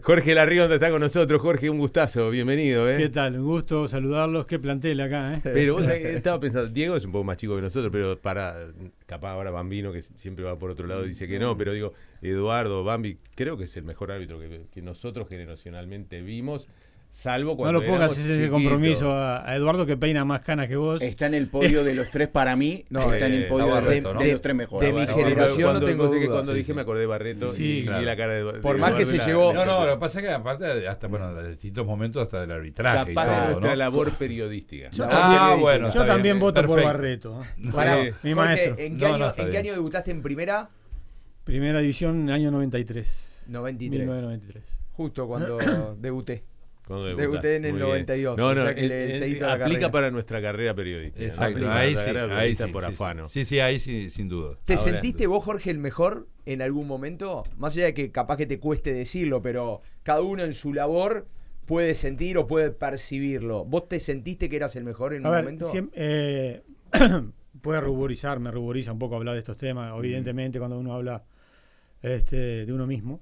Jorge Larrionda está con nosotros. Jorge, un gustazo, bienvenido. ¿Qué tal? Un gusto saludarlos. Qué plantel acá, ¿eh? Pero vos estaba pensando, Diego es un poco más chico que nosotros, pero capaz ahora Bambino, que siempre va por otro lado, dice que no, pero digo, Eduardo, Bambi, creo que es el mejor árbitro que nosotros generacionalmente vimos, salvo No cuando lo pongas ese chiquitos. compromiso a Eduardo, que peina más canas que vos. Está en el podio de los tres para mí. No, está en el podio Barreto, ¿no? de los tres mejores. de mi Barreto. generación no tengo dudas. Cuando Sí, dije sí. me acordé de Barreto Sí, y claro. vi la cara de Por más que se llevó- No, lo que pasa es que aparte, hasta de distintos momentos, hasta del arbitraje. capaz y de todo, nuestra ¿no? labor periodística. Bueno. Yo está también bien, voto por perfecto. Barreto. Pará, Mi Jorge, maestro. ¿en No, está qué bien. año debutaste en primera? Primera división, año 93. 93. 1993. Justo cuando debuté. Cuando Debuté en el Muy bien. 92, No, o no, sea que le seguí toda la aplica carrera. para nuestra carrera periodística. ¿no? Exacto, Aplica ahí para sí, nuestra carrera ahí periodista sí. por sí, afano. Sí, ahí sí, sin duda. ¿Te Ahora- sentiste vos, Jorge, el mejor en algún momento? Más allá de que capaz que te cueste decirlo, pero cada uno en su labor puede sentir o puede percibirlo. ¿Vos te sentiste que eras el mejor en A un ver, momento? puede me ruboriza un poco hablar de estos temas, evidentemente, cuando uno habla de uno mismo.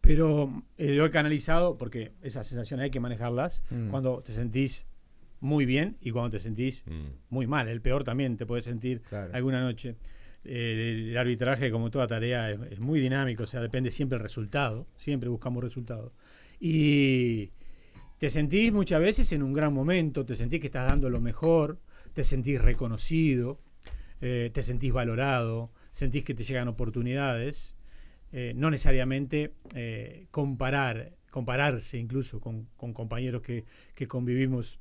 Pero lo he canalizado porque esas sensaciones hay que manejarlas cuando te sentís muy bien y cuando te sentís muy mal. El peor también te puedes sentir Claro. alguna noche. El arbitraje, como toda tarea, es muy dinámico, o sea, depende siempre del resultado. Siempre buscamos resultados. Y te sentís muchas veces en un gran momento, te sentís que estás dando lo mejor, te sentís reconocido, te sentís valorado, sentís que te llegan oportunidades. No necesariamente compararse incluso con compañeros que convivimos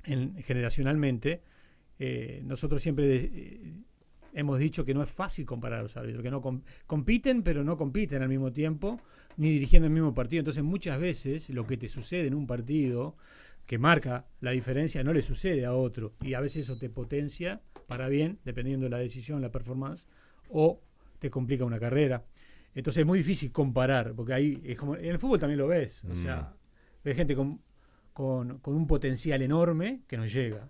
generacionalmente. Nosotros siempre hemos dicho que no es fácil comparar a los árbitros, que no compiten, pero no compiten al mismo tiempo, ni dirigiendo el mismo partido. Entonces muchas veces lo que te sucede en un partido que marca la diferencia no le sucede a otro, y a veces eso te potencia para bien, dependiendo de la decisión, la performance, o te complica una carrera. Entonces es muy difícil comparar, porque ahí es como en el fútbol también lo ves, o sea, ves gente con un potencial enorme que no llega,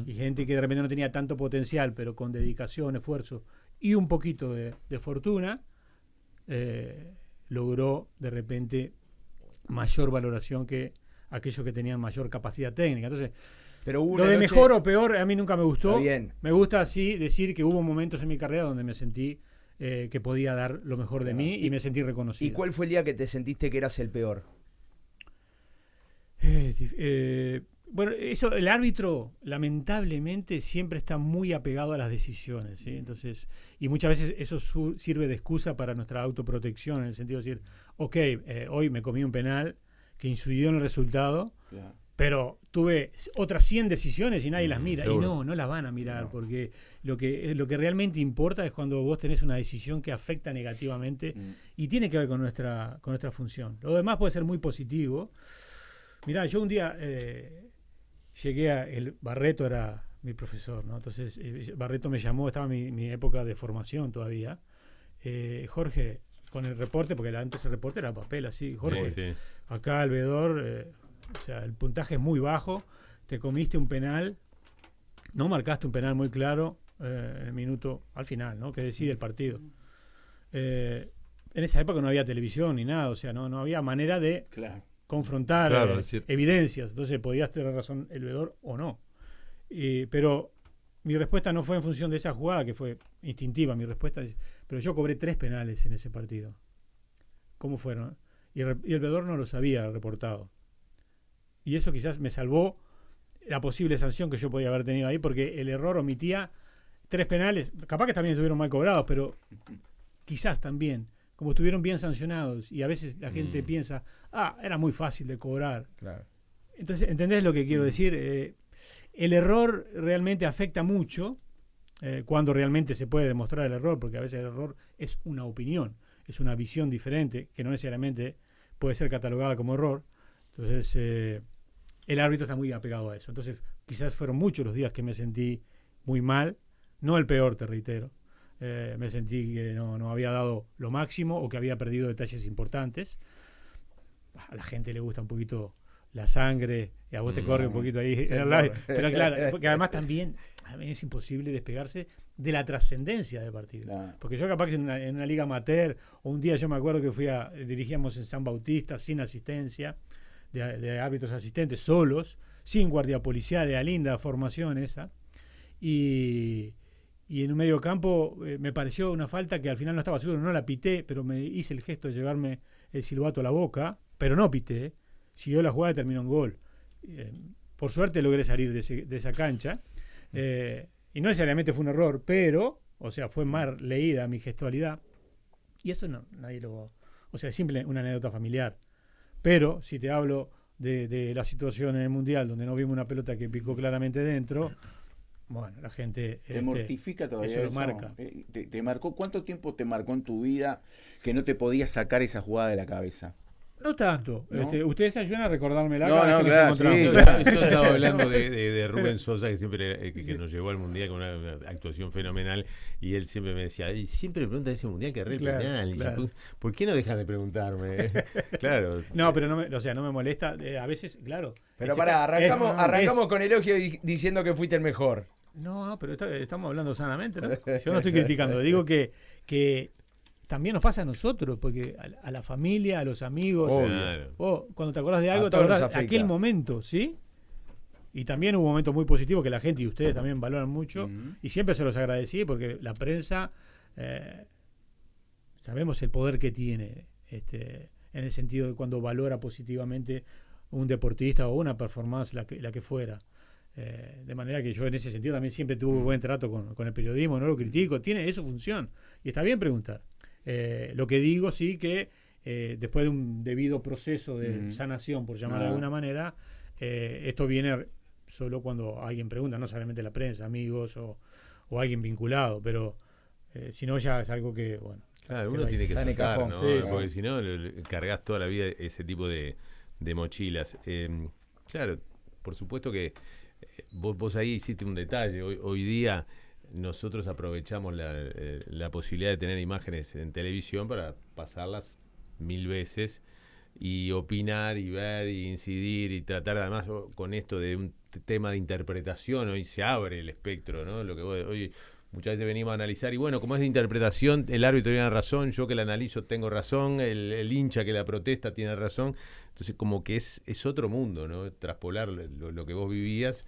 y gente que de repente no tenía tanto potencial, pero con dedicación, esfuerzo y un poquito de fortuna, logró de repente mayor valoración que aquellos que tenían mayor capacidad técnica. Entonces, Pero hubo lo una de noche- mejor o peor a mí nunca me gustó. Está bien. Me gusta así decir que hubo momentos en mi carrera donde me sentí que podía dar lo mejor de mí y me sentí reconocido. ¿Y cuál fue el día que te sentiste que eras el peor? Bueno, eso, el árbitro lamentablemente siempre está muy apegado a las decisiones, ¿sí? Entonces, y muchas veces eso sirve de excusa para nuestra autoprotección, en el sentido de decir, ok, hoy me comí un penal que incidió en el resultado, pero tuve otras 100 decisiones y nadie las mira. seguro. Y no las van a mirar, porque lo que realmente importa es cuando vos tenés una decisión que afecta negativamente y tiene que ver con nuestra función. Lo demás puede ser muy positivo. Mirá, yo un día llegué Barreto era mi profesor, ¿no? Entonces Barreto me llamó, estaba en mi época de formación todavía. Jorge, con el reporte, porque antes el reporte era papel así. Jorge, Sí. acá el veedor, o sea, el puntaje es muy bajo, te comiste un penal, no marcaste un penal muy claro en el minuto al final, ¿no? Que decide el partido. En esa época no había televisión ni nada, o sea, no había manera de confrontar Claro, es decir, evidencias, entonces podías tener razón el veedor o no. Pero mi respuesta no fue en función de esa jugada, que fue instintiva, mi respuesta es, pero yo cobré 3 penales en ese partido. ¿Cómo fueron? Y el veedor no los había reportado. Y eso quizás me salvó la posible sanción que yo podía haber tenido ahí, porque el error omitía 3 penales, capaz que también estuvieron mal cobrados, pero quizás también, como estuvieron bien sancionados, y a veces la gente piensa, era muy fácil de cobrar. Claro. Entonces, ¿entendés lo que quiero decir? El error realmente afecta mucho cuando realmente se puede demostrar el error, porque a veces el error es una opinión, es una visión diferente, que no necesariamente puede ser catalogada como error. Entonces, el árbitro está muy apegado a eso. Entonces, quizás fueron muchos los días que me sentí muy mal, no el peor, te reitero. Me sentí que no había dado lo máximo o que había perdido detalles importantes. A la gente le gusta un poquito la sangre, y a vos te corre un poquito ahí. Pero claro, porque además también a mí es imposible despegarse de la trascendencia del partido. Claro. Porque yo capaz que en una liga amateur, o un día yo me acuerdo que dirigíamos en San Bautista sin asistencia, de árbitros asistentes, solos, sin guardia policial, era linda formación esa. Y en un medio campo me pareció una falta que al final no estaba seguro, no la pité, pero me hice el gesto de llevarme el silbato a la boca, pero no pité. Siguió la jugada y terminó en gol. Por suerte logré salir de esa cancha. Y no necesariamente fue un error, pero, o sea, fue mal leída mi gestualidad. Y eso no, nadie lo... O sea, es simple una anécdota familiar. Pero, si te hablo de la situación en el Mundial, donde no vimos una pelota que picó claramente dentro, bueno, la gente... ¿Te mortifica todavía eso? eso? Lo marca. ¿Te marcó? ¿Cuánto tiempo te marcó en tu vida que no te podías sacar esa jugada de la cabeza? No tanto. ¿No? Ustedes ayudan a recordármela. No, cada no, vez que nos claro, encontramos. sí. Yo estaba hablando de Rubén Sosa, que siempre que nos llevó al Mundial con una actuación fenomenal, y él siempre me decía, y siempre me pregunta de ese Mundial que erré el penal. Y claro. ¿Por qué no dejas de preguntarme? Claro. No, pero no me molesta. A veces, claro. Pero pará, arrancamos con elogio diciendo que fuiste el mejor. No, pero estamos hablando sanamente, ¿no? Yo no estoy criticando. Digo que también nos pasa a nosotros, porque a la familia, a los amigos, Claro. vos, cuando te acordás de algo, A te todos acordás nos de afecta. aquel momento, ¿sí? Y también hubo momentos muy positivos que la gente y ustedes también valoran mucho, y siempre se los agradecí, porque la prensa, sabemos el poder que tiene, en el sentido de cuando valora positivamente un deportista o una performance, la que fuera. De manera que yo en ese sentido también siempre tuve buen trato con el periodismo, no lo critico, tiene eso función, y está bien preguntar. Lo que digo sí que después de un debido proceso de sanación, por llamar de alguna manera, esto viene solo cuando alguien pregunta, no solamente la prensa, amigos o alguien vinculado, pero si no ya es algo que, bueno. Claro, uno tiene que está en el sacar, cajón, ¿no? sí, Porque si no, cargas toda la vida ese tipo de mochilas. Claro, por supuesto que vos ahí hiciste un detalle. Hoy día nosotros aprovechamos la posibilidad de tener imágenes en televisión para pasarlas 1000 veces y opinar y ver y incidir y tratar, además con esto de un tema de interpretación, hoy se abre el espectro, ¿no? Lo que hoy muchas veces venimos a analizar y bueno, como es de interpretación, el árbitro tiene razón, yo que la analizo tengo razón, el hincha que la protesta tiene razón, entonces como que es otro mundo, ¿no? Traspolar lo que vos vivías.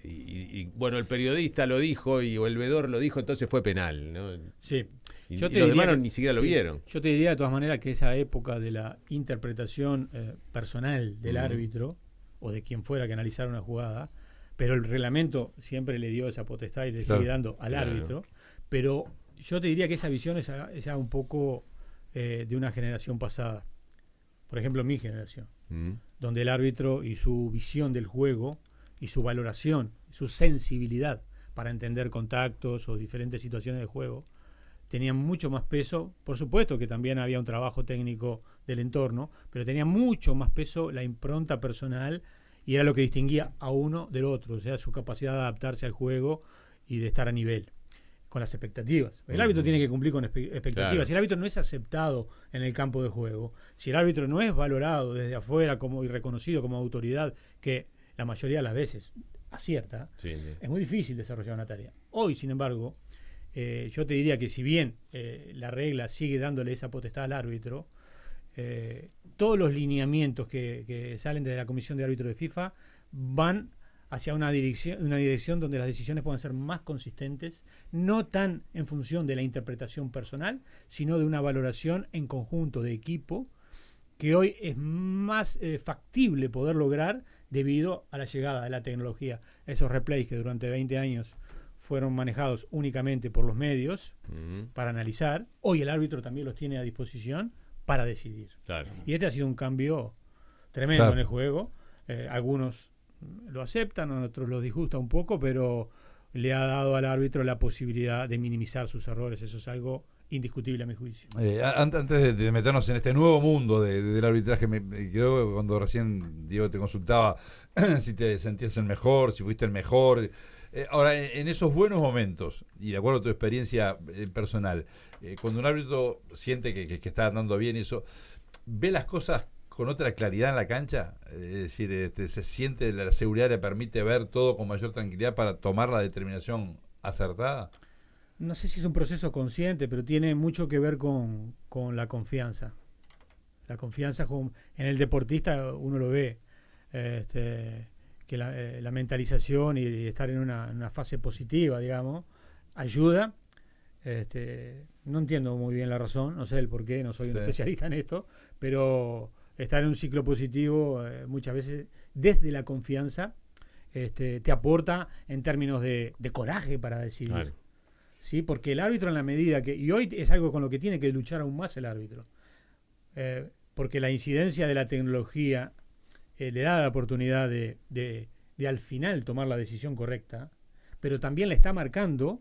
Y bueno, el periodista lo dijo o el vedor lo dijo, entonces fue penal, ¿no? Sí. Y Yo te los diría demás que- ni siquiera lo sí, vieron. Yo te diría de todas maneras que esa época de la interpretación personal del árbitro o de quien fuera que analizara una jugada, pero el reglamento siempre le dio esa potestad y le Claro, sigue dando al claro. árbitro, pero yo te diría que esa visión es ya un poco de una generación pasada. Por ejemplo, mi generación, donde el árbitro y su visión del juego y su valoración, su sensibilidad para entender contactos o diferentes situaciones de juego, tenían mucho más peso. Por supuesto que también había un trabajo técnico del entorno, pero tenía mucho más peso la impronta personal y era lo que distinguía a uno del otro, o sea, su capacidad de adaptarse al juego y de estar a nivel con las expectativas. El árbitro tiene que cumplir con expectativas. Claro. Si el árbitro no es aceptado en el campo de juego, si el árbitro no es valorado desde afuera y reconocido como autoridad, que la mayoría de las veces acierta, Sí. es muy difícil desarrollar una tarea. Hoy, sin embargo, yo te diría que si bien la regla sigue dándole esa potestad al árbitro, todos los lineamientos que salen desde la Comisión de Árbitros de FIFA van hacia una dirección donde las decisiones puedan ser más consistentes, no tan en función de la interpretación personal, sino de una valoración en conjunto de equipo, que hoy es más factible poder lograr debido a la llegada de la tecnología. Esos replays que durante 20 años fueron manejados únicamente por los medios para analizar, hoy el árbitro también los tiene a disposición para decidir. Claro. Y este ha sido un cambio tremendo Claro. en el juego. Algunos lo aceptan, a otros los disgusta un poco, pero le ha dado al árbitro la posibilidad de minimizar sus errores. Eso es algo indiscutible a mi juicio. Antes de meternos en este nuevo mundo del arbitraje, me quedó cuando recién Diego te consultaba si te sentías el mejor, si fuiste el mejor. Ahora, en esos buenos momentos, y de acuerdo a tu experiencia personal, cuando un árbitro siente que está andando bien y eso, ve las cosas con otra claridad en la cancha? Es decir, se siente, la seguridad le permite ver todo con mayor tranquilidad para tomar la determinación acertada. No sé si es un proceso consciente, pero tiene mucho que ver con la confianza. La confianza en el deportista, uno lo ve, que la mentalización y estar en una fase positiva, digamos, ayuda. No entiendo muy bien la razón, no sé el por qué, no soy un especialista en esto, pero estar en un ciclo positivo muchas veces desde la confianza te aporta en términos de coraje para decidir. Claro. ¿Sí? Porque el árbitro, en la medida que, y hoy es algo con lo que tiene que luchar aún más el árbitro, porque la incidencia de la tecnología le da la oportunidad de al final tomar la decisión correcta, pero también le está marcando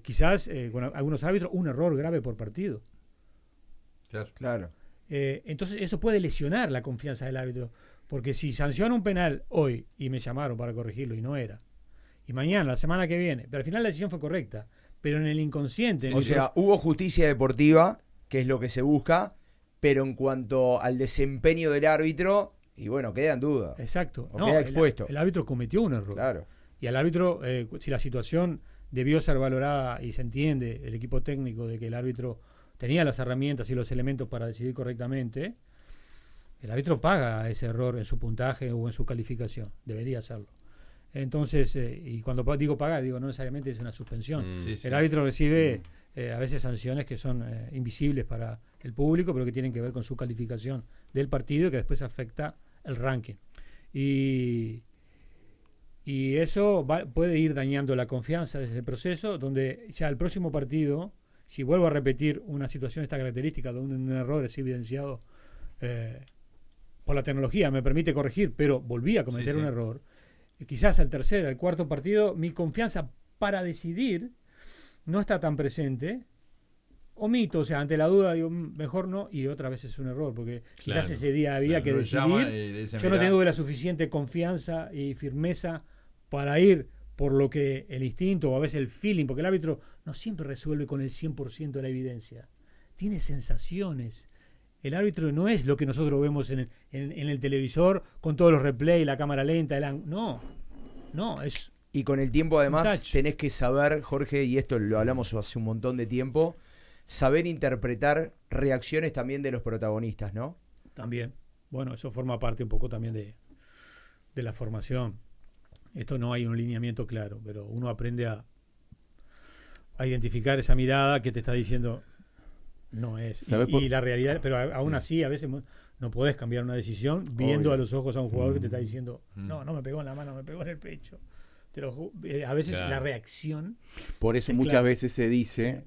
quizás con algunos árbitros un error grave por partido. Claro. Entonces eso puede lesionar la confianza del árbitro, porque si sanciona un penal hoy y me llamaron para corregirlo y no era, y mañana, la semana que viene, pero al final la decisión fue correcta, pero en el inconsciente... O sea, hubo justicia deportiva, que es lo que se busca, pero en cuanto al desempeño del árbitro, y bueno, queda en duda. Exacto. O queda expuesto. El árbitro cometió un error. Claro. Y al árbitro, si la situación debió ser valorada y se entiende el equipo técnico de que el árbitro tenía las herramientas y los elementos para decidir correctamente, el árbitro paga ese error en su puntaje o en su calificación. Debería hacerlo. Entonces, y cuando digo pagar, digo no necesariamente es una suspensión. El árbitro recibe a veces sanciones que son invisibles para el público, pero que tienen que ver con su calificación del partido y que después afecta el ranking. Y eso puede ir dañando la confianza de ese proceso, donde ya el próximo partido, si vuelvo a repetir una situación de esta característica, donde un error es evidenciado por la tecnología, me permite corregir, pero volví a cometer un error, quizás al tercer, al cuarto partido, mi confianza para decidir no está tan presente, omito, o sea, ante la duda digo, mejor no, y otra vez es un error, porque quizás ese día había que decidir, yo no tengo la suficiente confianza y firmeza para ir por lo que el instinto o a veces el feeling, porque el árbitro no siempre resuelve con el 100% de la evidencia, tiene sensaciones. El árbitro no es lo que nosotros vemos en el televisor con todos los replays, la cámara lenta, no, es... Y con el tiempo además tenés que saber, Jorge, y esto lo hablamos hace un montón de tiempo, saber interpretar reacciones también de los protagonistas, ¿no? También. Bueno, eso forma parte un poco también de la formación. Esto no hay un lineamiento claro, pero uno aprende a identificar esa mirada que te está diciendo no es. Y la realidad, pero aún así a veces no podés cambiar una decisión viendo a los ojos a un jugador que te está diciendo no me pegó en la mano, me pegó en el pecho. A veces la reacción. Por eso muchas veces se dice,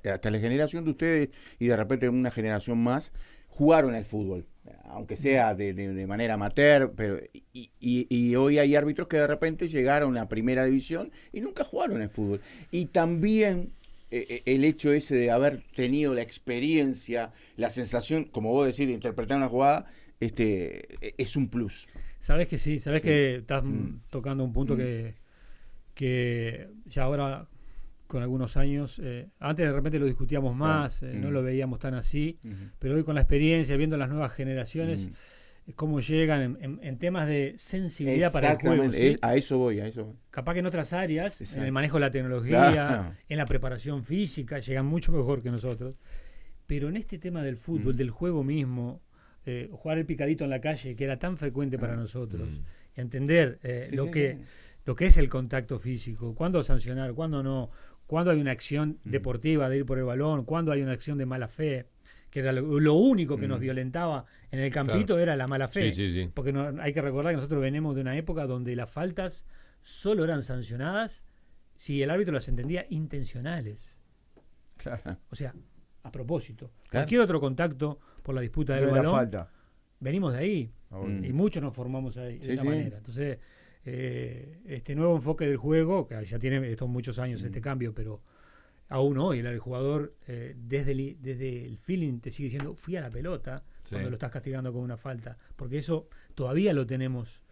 hasta la generación de ustedes y de repente una generación más, jugaron al fútbol, aunque sea de manera amateur, pero y hoy hay árbitros que de repente llegaron a primera división y nunca jugaron al fútbol. Y también el hecho ese de haber tenido la experiencia, la sensación, como vos decís, de interpretar una jugada, es un plus. Sabes que sí, que estás tocando un punto que ya ahora con algunos años, antes de repente lo discutíamos más, no lo veíamos tan así, pero hoy con la experiencia, viendo las nuevas generaciones, cómo llegan en temas de sensibilidad para el juego. ¿Sí? A eso voy. Capaz que en otras áreas, en el manejo de la tecnología, en la preparación física, llegan mucho mejor que nosotros, pero en este tema del fútbol, del juego mismo, jugar el picadito en la calle, que era tan frecuente para nosotros, y entender lo que es el contacto físico, cuándo sancionar, cuándo no, cuándo hay una acción deportiva de ir por el balón, cuándo hay una acción de mala fe, que era lo único que nos violentaba en el campito, era la mala fe, porque hay que recordar que nosotros venimos de una época donde las faltas solo eran sancionadas si el árbitro las entendía intencionales, o sea, a propósito. Cualquier otro contacto por la disputa del balón, falta. Venimos de ahí, y muchos nos formamos ahí, de esa manera. Entonces, este nuevo enfoque del juego, que ya tiene estos muchos años este cambio, pero aún hoy el jugador desde el feeling te sigue diciendo fui a la pelota cuando lo estás castigando con una falta, porque eso todavía lo tenemos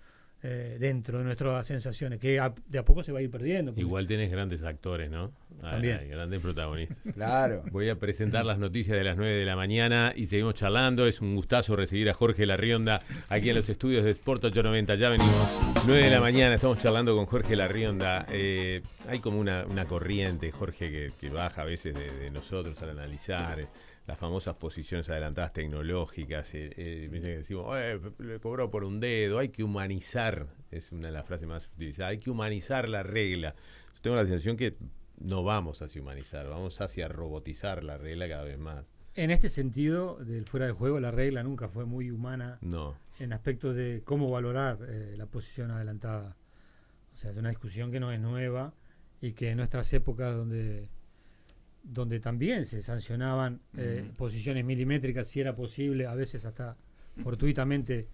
dentro de nuestras sensaciones, que de a poco se va a ir perdiendo. Porque Igual tenés grandes actores, ¿no? También. Hay grandes protagonistas. Claro. Voy a presentar las noticias de las 9 de la mañana y seguimos charlando. Es un gustazo recibir a Jorge Larrionda aquí en los estudios de Sport 890. Ya venimos, 9 de la mañana, estamos charlando con Jorge Larrionda. Hay como una corriente, Jorge, que baja a veces de nosotros al analizar las famosas posiciones adelantadas tecnológicas. Decimos, le cobró por un dedo, hay que humanizar, es una de las frases más utilizadas, hay que humanizar la regla. Yo tengo la sensación que no vamos hacia humanizar, vamos hacia robotizar la regla cada vez más. en este sentido, del fuera de juego, la regla nunca fue muy humana No. en aspectos de cómo valorar la posición adelantada. O sea, es una discusión que no es nueva y que en nuestras épocas donde también se sancionaban posiciones milimétricas si era posible, a veces hasta fortuitamente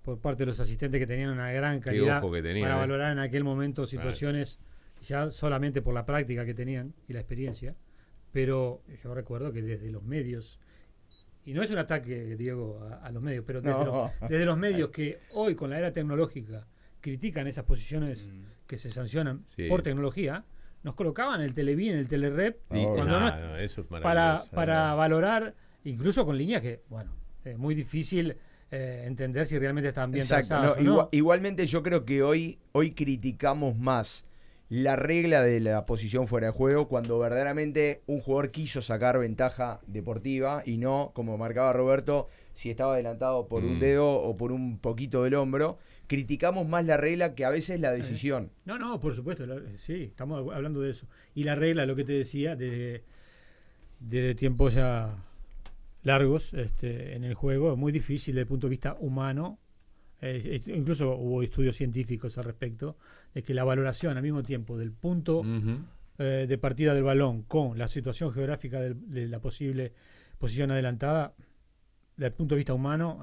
por parte de los asistentes que tenían una gran calidad ojo que tenían, para valorar en aquel momento situaciones ya solamente por la práctica que tenían y la experiencia. Pero yo recuerdo que desde los medios, y no es un ataque, Diego, a los medios, pero desde los medios que hoy con la era tecnológica critican esas posiciones que se sancionan por tecnología, nos colocaban el Televín, el Telerep, eso es para valorar, incluso con líneas que, bueno, es muy difícil entender si realmente están bien trazadas o no. Igualmente yo creo que hoy criticamos más la regla de la posición fuera de juego cuando verdaderamente un jugador quiso sacar ventaja deportiva y no, como marcaba Roberto, si estaba adelantado por un dedo o por un poquito del hombro. Criticamos más la regla que a veces la decisión. No, por supuesto, sí, estamos hablando de eso. Y la regla, lo que te decía, desde tiempos ya largos en el juego, es muy difícil desde el punto de vista humano. Incluso hubo estudios científicos al respecto, de que la valoración al mismo tiempo del punto de partida del balón con la situación geográfica de la posible posición adelantada, desde el punto de vista humano,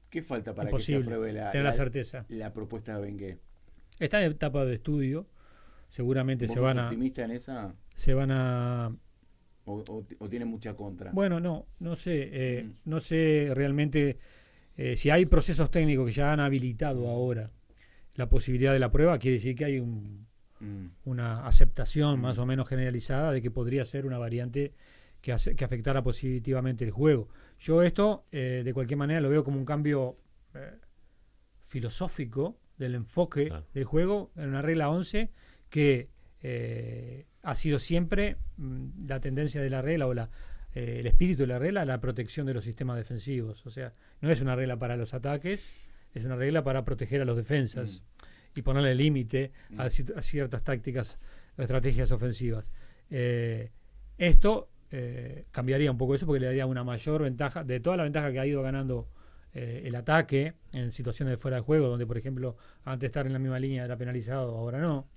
¿qué falta para imposible que se apruebe tener la certeza? La propuesta de Bengué? Está en etapa de estudio, seguramente ¿Vos sos optimista en esa? se van a ¿O tiene mucha contra? Bueno, no sé, no sé realmente si hay procesos técnicos que ya han habilitado ahora la posibilidad de la prueba, quiere decir que hay una aceptación más o menos generalizada de que podría ser una variante que afectara positivamente el juego. Yo esto, de cualquier manera, lo veo como un cambio filosófico del enfoque del juego en una regla 11 que ha sido siempre la tendencia de la regla o el espíritu de la regla, la protección de los sistemas defensivos. O sea, no es una regla para los ataques, es una regla para proteger a los defensas y ponerle límite a ciertas tácticas o estrategias ofensivas. Esto cambiaría un poco eso porque le daría una mayor ventaja, de toda la ventaja que ha ido ganando el ataque en situaciones de fuera de juego, donde por ejemplo antes de estar en la misma línea era penalizado, ahora no.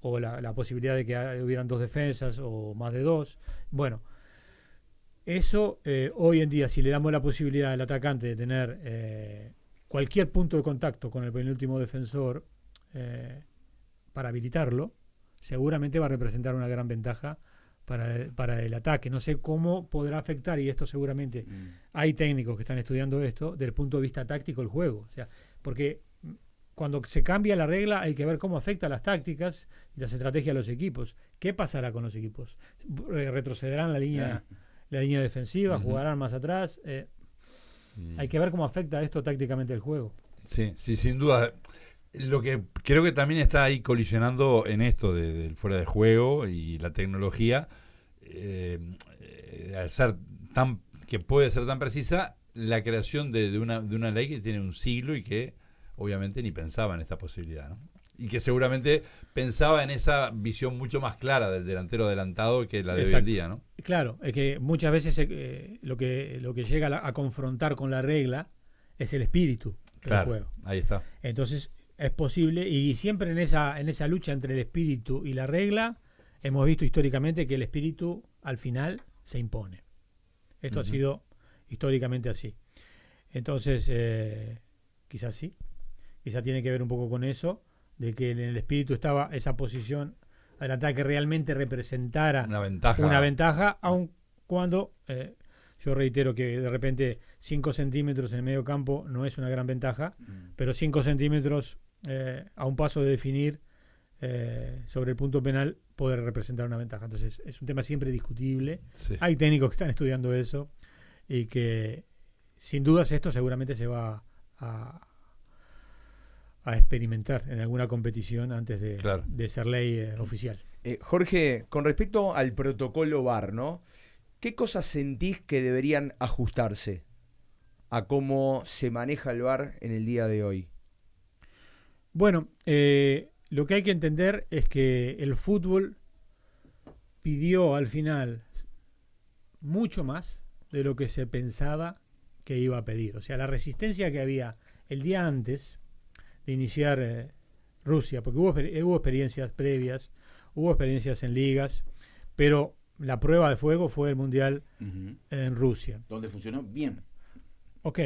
O la posibilidad de que hubieran dos defensas o más de dos. Bueno, eso hoy en día, si le damos la posibilidad al atacante de tener cualquier punto de contacto con el penúltimo defensor para habilitarlo, seguramente va a representar una gran ventaja para el ataque. No sé cómo podrá afectar, y esto seguramente hay técnicos que están estudiando esto, desde el punto de vista táctico el juego. O sea, porque cuando se cambia la regla hay que ver cómo afecta las tácticas y las estrategias de los equipos. ¿Qué pasará con los equipos? ¿Retrocederán la línea defensiva? ¿Jugarán más atrás? Hay que ver cómo afecta esto tácticamente el juego. Sí, sin duda. Lo que creo que también está ahí colisionando en esto del fuera de juego y la tecnología, al ser que puede ser tan precisa, la creación de una ley que tiene un siglo y que obviamente ni pensaba en esta posibilidad, ¿no? Y que seguramente pensaba en esa visión mucho más clara del delantero adelantado que la de hoy en día, ¿no? Claro, es que muchas veces lo que llega a confrontar con la regla es el espíritu del juego. Ahí está. Entonces es posible, y siempre en esa lucha entre el espíritu y la regla hemos visto históricamente que el espíritu al final se impone. Esto ha sido históricamente así. Entonces quizás tiene que ver un poco con eso, de que en el espíritu estaba esa posición adelantada que realmente representara una ventaja, aun cuando Yo reitero que de repente 5 centímetros en el medio campo no es una gran ventaja, pero 5 centímetros a un paso de definir sobre el punto penal puede representar una ventaja. Entonces es un tema siempre discutible. Sí. Hay técnicos que están estudiando eso y que sin dudas esto seguramente se va a experimentar en alguna competición antes de, Claro. de ser ley oficial. Jorge, con respecto al protocolo VAR, ¿no? ¿Qué cosas sentís que deberían ajustarse a cómo se maneja el VAR en el día de hoy? Bueno, lo que hay que entender es que el fútbol pidió al final mucho más de lo que se pensaba que iba a pedir. O sea, la resistencia que había el día antes de iniciar Rusia, porque hubo experiencias previas, hubo experiencias en ligas, pero la prueba de fuego fue el Mundial en Rusia. Donde funcionó bien. Ok,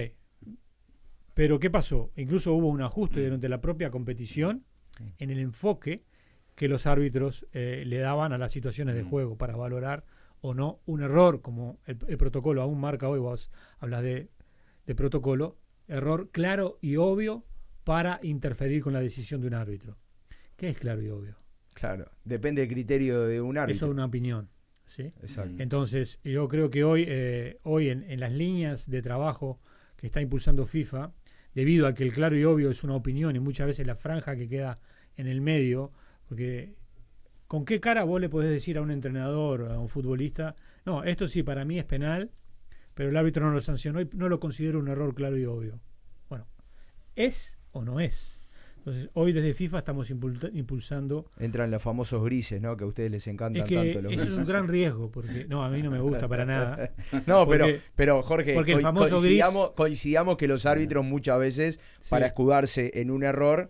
pero ¿qué pasó? Incluso hubo un ajuste durante la propia competición en el enfoque que los árbitros le daban a las situaciones de juego para valorar o no un error, como el protocolo aún marca hoy. Vos hablas de protocolo, error claro y obvio para interferir con la decisión de un árbitro. ¿Qué es claro y obvio? Claro, depende del criterio de un árbitro. Eso es una opinión, ¿sí? Exacto. Entonces, yo creo que hoy en las líneas de trabajo que está impulsando FIFA, debido a que el claro y obvio es una opinión y muchas veces la franja que queda en el medio, porque ¿con qué cara vos le podés decir a un entrenador, a un futbolista, no, esto sí para mí es penal, pero el árbitro no lo sancionó y no lo considero un error claro y obvio? Bueno, ¿es o no es? Entonces, hoy desde FIFA estamos impulsando. Entran los famosos grises, ¿no? Que a ustedes les encantan Es que tanto los eso grises. es un gran riesgo, porque no, a mí no me gusta para nada. No, Porque- pero Jorge, porque el famoso coincidamos que los árbitros muchas veces, Sí. para escudarse en un error,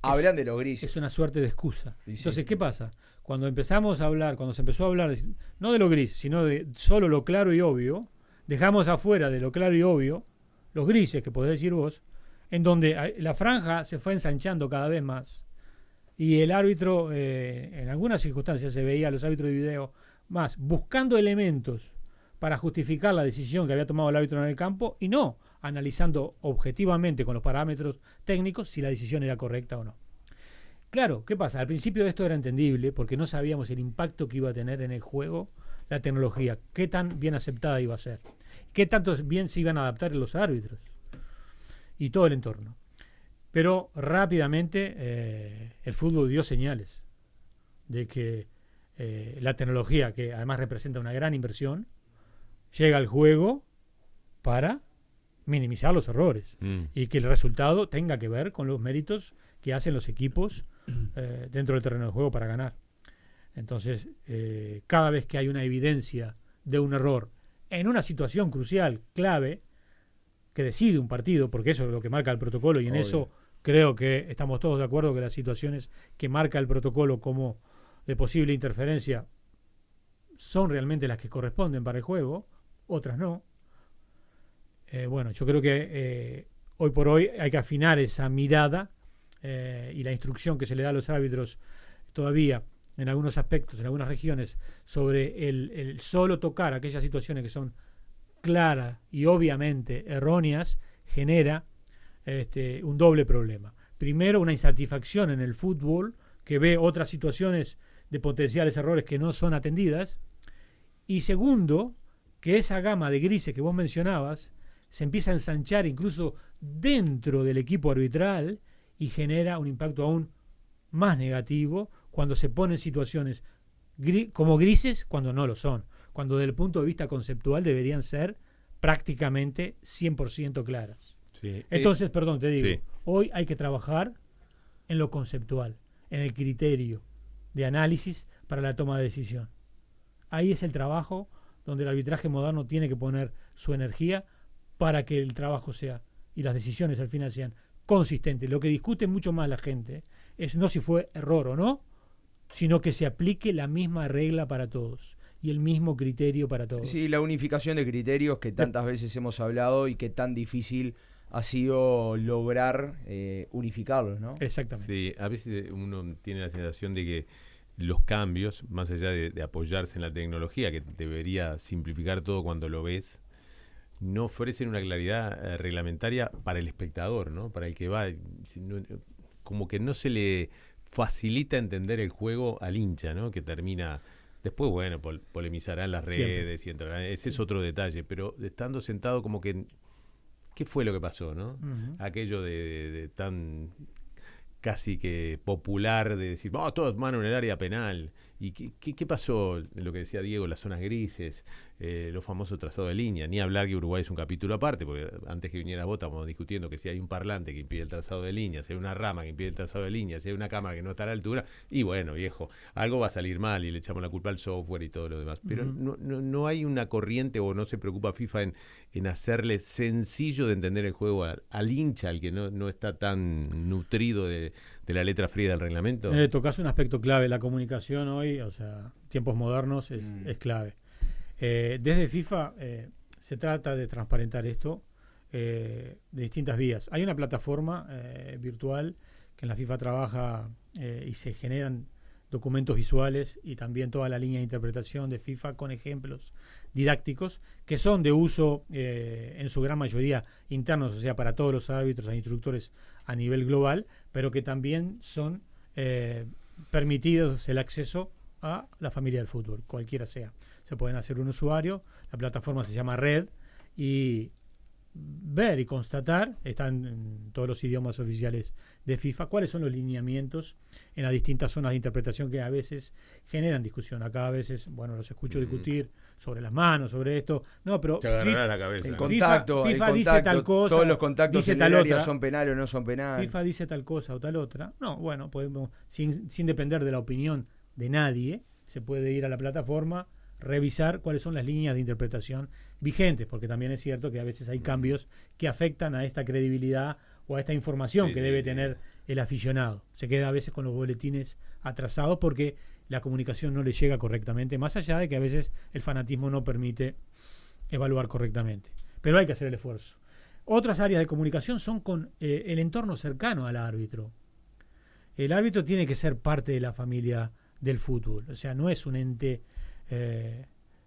hablan de los grises. Es una suerte de excusa. Sí, sí. Entonces, ¿qué pasa? Cuando empezamos a hablar, cuando se empezó a hablar, no de lo gris, sino de solo lo claro y obvio, dejamos afuera de lo claro y obvio los grises, que podés decir vos, en donde la franja se fue ensanchando cada vez más. Y el árbitro, en algunas circunstancias se veía a los árbitros de video más buscando elementos para justificar la decisión que había tomado el árbitro en el campo y no analizando objetivamente con los parámetros técnicos si la decisión era correcta o no. Claro, ¿qué pasa? Al principio esto era entendible porque no sabíamos el impacto que iba a tener en el juego la tecnología, qué tan bien aceptada iba a ser, qué tanto bien se iban a adaptar los árbitros y todo el entorno. Pero rápidamente el fútbol dio señales de que la tecnología, que además representa una gran inversión, llega al juego para minimizar los errores y que el resultado tenga que ver con los méritos que hacen los equipos dentro del terreno de juego para ganar. Entonces, cada vez que hay una evidencia de un error en una situación crucial, clave, que decide un partido, porque eso es lo que marca el protocolo, y en Obvio. eso creo que estamos todos de acuerdo que las situaciones que marca el protocolo como de posible interferencia son realmente las que corresponden para el juego, otras no. Bueno, yo creo que hoy por hoy hay que afinar esa mirada y la instrucción que se le da a los árbitros todavía en algunos aspectos, en algunas regiones, sobre el solo tocar aquellas situaciones que son claras y obviamente erróneas, genera un doble problema. Primero, una insatisfacción en el fútbol que ve otras situaciones de potenciales errores que no son atendidas. Y segundo, que esa gama de grises que vos mencionabas se empieza a ensanchar incluso dentro del equipo arbitral y genera un impacto aún más negativo cuando se ponen situaciones como grises cuando no lo son, cuando desde el punto de vista conceptual deberían ser prácticamente 100% claras. Sí. Entonces, perdón, te digo, sí. hoy hay que trabajar en lo conceptual, en el criterio de análisis para la toma de decisión. Ahí es el trabajo donde el arbitraje moderno tiene que poner su energía para que el trabajo sea y las decisiones al final sean consistentes. Lo que discute mucho más la gente es no si fue error o no, sino que se aplique la misma regla para todos y el mismo criterio para todos. Sí, la unificación de criterios que tantas veces hemos hablado y que tan difícil ha sido lograr unificarlos, ¿no? Exactamente. Sí, a veces uno tiene la sensación de que los cambios, más allá de apoyarse en la tecnología, que debería simplificar todo cuando lo ves, no ofrecen una claridad reglamentaria para el espectador, ¿no? Para el que va, como que no se le facilita entender el juego al hincha, ¿no? Que termina, después, bueno, polemizarán las redes y entrarán, ese es otro detalle, pero estando sentado como que, ¿qué fue lo que pasó, no? Ujú. Aquello de tan casi que popular de decir, todos mano en el área penal. ¿Y qué pasó? Lo que decía Diego, las zonas grises, los famosos trazados de línea. Ni hablar que Uruguay es un capítulo aparte, porque antes que viniera vos estábamos discutiendo que si hay un parlante que impide el trazado de línea, si hay una rama que impide el trazado de línea, si hay una cámara que no está a la altura, y bueno, viejo, algo va a salir mal y le echamos la culpa al software y todo lo demás. Pero no hay una corriente o no se preocupa FIFA en hacerle sencillo de entender el juego al hincha, al que no está tan nutrido de la letra fría del reglamento. Tocas un aspecto clave, la comunicación hoy, o sea, tiempos modernos es clave. Desde FIFA se trata de transparentar esto de distintas vías. Hay una plataforma virtual que en la FIFA trabaja y se generan documentos visuales y también toda la línea de interpretación de FIFA con ejemplos didácticos que son de uso en su gran mayoría internos, o sea, para todos los árbitros e instructores a nivel global, pero que también son permitidos el acceso a la familia del fútbol, cualquiera sea. Se pueden hacer un usuario, la plataforma se llama Red, y ver y constatar, están en todos los idiomas oficiales de FIFA, cuáles son los lineamientos en las distintas zonas de interpretación que a veces generan discusión. Acá a veces, bueno, los escucho discutir sobre las manos, sobre esto. No, pero te agarrará la cabeza. El contacto, FIFA dice tal cosa, todos los contactos dice en tal el área otra. son penales o no son penales. FIFA dice tal cosa o tal otra. No, bueno, podemos, sin depender de la opinión de nadie, se puede ir a la plataforma, revisar cuáles son las líneas de interpretación vigentes, porque también es cierto que a veces hay cambios que afectan a esta credibilidad o a esta información que debe tener el aficionado. Se queda a veces con los boletines atrasados porque la comunicación no le llega correctamente, más allá de que a veces el fanatismo no permite evaluar correctamente. Pero hay que hacer el esfuerzo. Otras áreas de comunicación son con el entorno cercano al árbitro. El árbitro tiene que ser parte de la familia del fútbol, o sea, no es un ente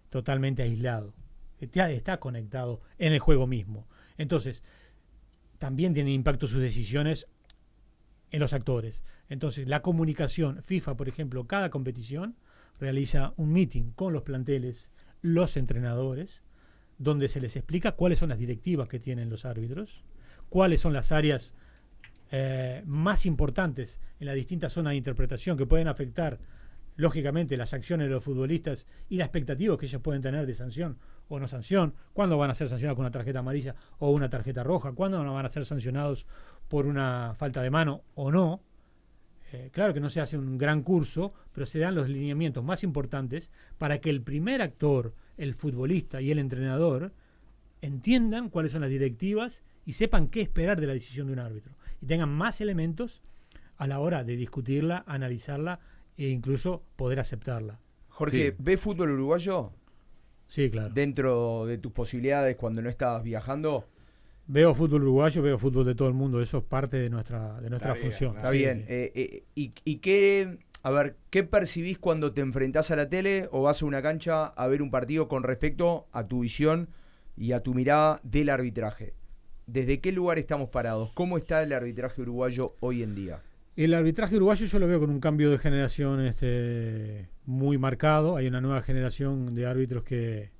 totalmente aislado, está conectado en el juego mismo. Entonces, también tienen impacto sus decisiones en los actores. Entonces, la comunicación, FIFA, por ejemplo, cada competición realiza un meeting con los planteles, los entrenadores, donde se les explica cuáles son las directivas que tienen los árbitros, cuáles son las áreas más importantes en las distintas zonas de interpretación que pueden afectar lógicamente las acciones de los futbolistas y las expectativas que ellos pueden tener de sanción o no sanción, cuándo van a ser sancionados con una tarjeta amarilla o una tarjeta roja, cuándo no van a ser sancionados por una falta de mano o no. Claro que no se hace un gran curso, pero se dan los lineamientos más importantes para que el primer actor, el futbolista y el entrenador, entiendan cuáles son las directivas y sepan qué esperar de la decisión de un árbitro y tengan más elementos a la hora de discutirla, analizarla e incluso poder aceptarla. Jorge, Sí. ¿ves fútbol uruguayo Sí, claro. dentro de tus posibilidades cuando no estabas viajando? Veo fútbol uruguayo, veo fútbol de todo el mundo, eso es parte de nuestra función. Está Sí, bien. sí. ¿Y qué, a ver, qué percibís cuando te enfrentás a la tele o vas a una cancha a ver un partido con respecto a tu visión y a tu mirada del arbitraje? ¿Desde qué lugar estamos parados? ¿Cómo está el arbitraje uruguayo hoy en día? El arbitraje uruguayo yo lo veo con un cambio de generación muy marcado. Hay una nueva generación de árbitros que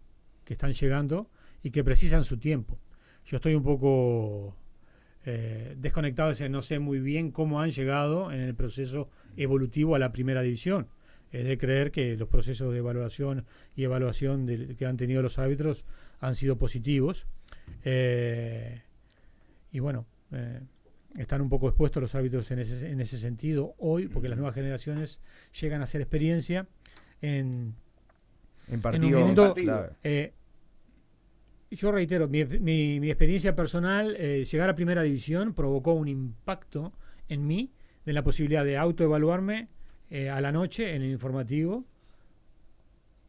están llegando y que precisan su tiempo. Yo estoy un poco desconectado, no sé muy bien cómo han llegado en el proceso evolutivo a la primera división. Es de creer que los procesos de evaluación y evaluación que han tenido los árbitros han sido positivos. Y bueno, están un poco expuestos los árbitros en ese sentido hoy, porque las nuevas generaciones llegan a hacer experiencia en partido. momento, Claro. yo reitero, mi experiencia personal, llegar a primera división provocó un impacto en mí de la posibilidad de autoevaluarme a la noche en el informativo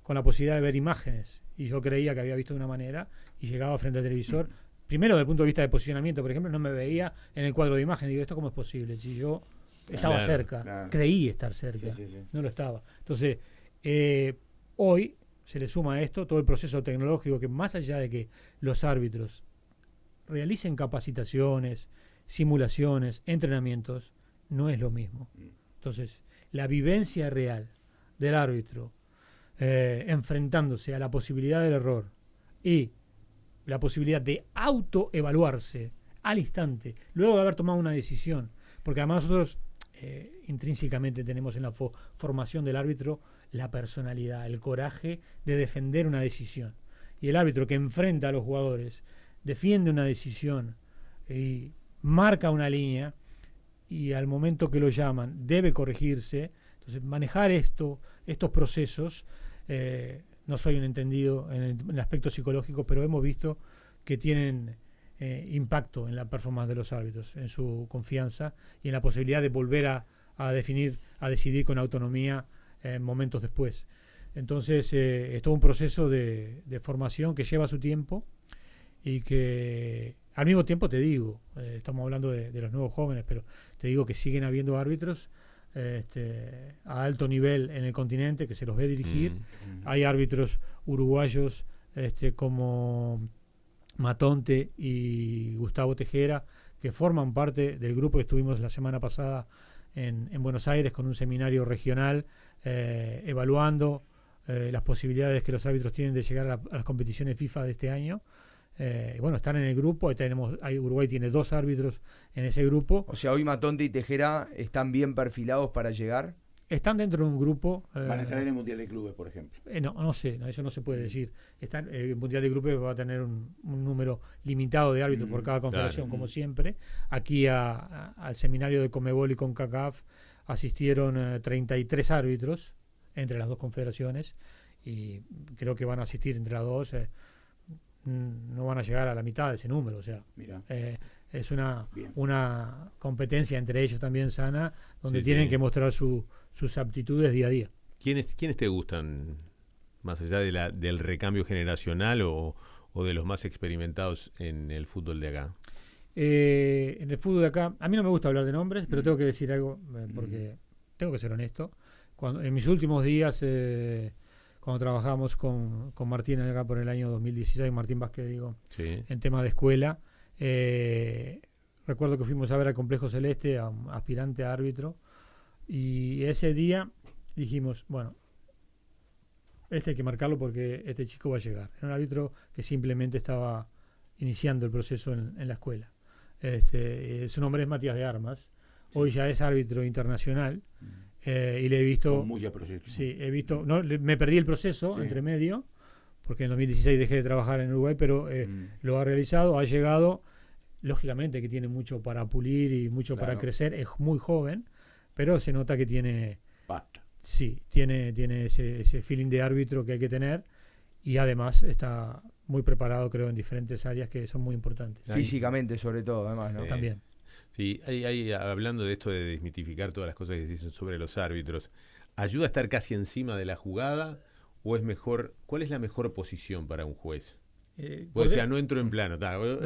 con la posibilidad de ver imágenes. Y yo creía que había visto de una manera y llegaba frente al televisor. Primero, desde el punto de vista de posicionamiento, por ejemplo, no me veía en el cuadro de imagen. Digo, ¿esto cómo es posible? Si yo estaba Claro, cerca, claro. creí estar cerca, Sí. no lo estaba. Entonces, hoy se le suma a esto todo el proceso tecnológico que más allá de que los árbitros realicen capacitaciones, simulaciones, entrenamientos, no es lo mismo. Entonces, la vivencia real del árbitro enfrentándose a la posibilidad del error y la posibilidad de autoevaluarse al instante, luego de haber tomado una decisión, porque además nosotros intrínsecamente tenemos en la formación del árbitro la personalidad, el coraje de defender una decisión. Y el árbitro que enfrenta a los jugadores, defiende una decisión y marca una línea, y al momento que lo llaman debe corregirse. Entonces, manejar estos procesos, no soy un entendido en el aspecto psicológico, pero hemos visto que tienen impacto en la performance de los árbitros, en su confianza y en la posibilidad de volver a decidir con autonomía momentos después. Entonces, es todo un proceso de formación que lleva su tiempo y que al mismo tiempo te digo, estamos hablando de los nuevos jóvenes, pero te digo que siguen habiendo árbitros a alto nivel en el continente que se los ve dirigir. Hay árbitros uruguayos como Matonte y Gustavo Tejera que forman parte del grupo que estuvimos la semana pasada en Buenos Aires con un seminario regional evaluando las posibilidades que los árbitros tienen de llegar a las competiciones FIFA de este año. Bueno, están en el grupo. Uruguay tiene 2 árbitros en ese grupo. O sea, hoy Matonte y Tejera están bien perfilados para llegar. Están dentro de un grupo. Van a estar en el Mundial de Clubes, por ejemplo. No sé, eso no se puede decir. El Mundial de Clubes va a tener un número limitado de árbitros por cada confederación, como siempre. Aquí al seminario de Conmebol y CONCACAF asistieron 33 árbitros entre las 2 confederaciones, y creo que van a asistir entre las 2. No van a llegar a la mitad de ese número, o sea, es una competencia entre ellos también sana, donde tienen que mostrar sus aptitudes día a día. ¿Quiénes te gustan, más allá del recambio generacional o de los más experimentados en el fútbol de acá? En el fútbol de acá, a mí no me gusta hablar de nombres, pero tengo que decir algo, porque tengo que ser honesto. En mis últimos días, cuando trabajamos con Martín acá por el año 2016, Martín Vázquez, en tema de escuela, recuerdo que fuimos a ver al Complejo Celeste a un aspirante a árbitro, y ese día dijimos, bueno, hay que marcarlo porque este chico va a llegar. Era un árbitro que simplemente estaba iniciando el proceso en la escuela. Su nombre es Matías de Armas, hoy ya es árbitro internacional. Y le he visto con mucha proyección. Sí, he visto, me perdí el proceso entre medio, porque en 2016 dejé de trabajar en Uruguay, pero lo ha realizado, ha llegado, lógicamente que tiene mucho para pulir y mucho para crecer, es muy joven, pero se nota que tiene tiene ese feeling de árbitro que hay que tener, y además está muy preparado, creo, en diferentes áreas que son muy importantes. Físicamente, sobre todo, además, ¿no? También. Sí, hablando de esto de desmitificar todas las cosas que se dicen sobre los árbitros, ¿ayuda a estar casi encima de la jugada o es mejor? ¿Cuál es la mejor posición para un juez? O sea, no entro en plano,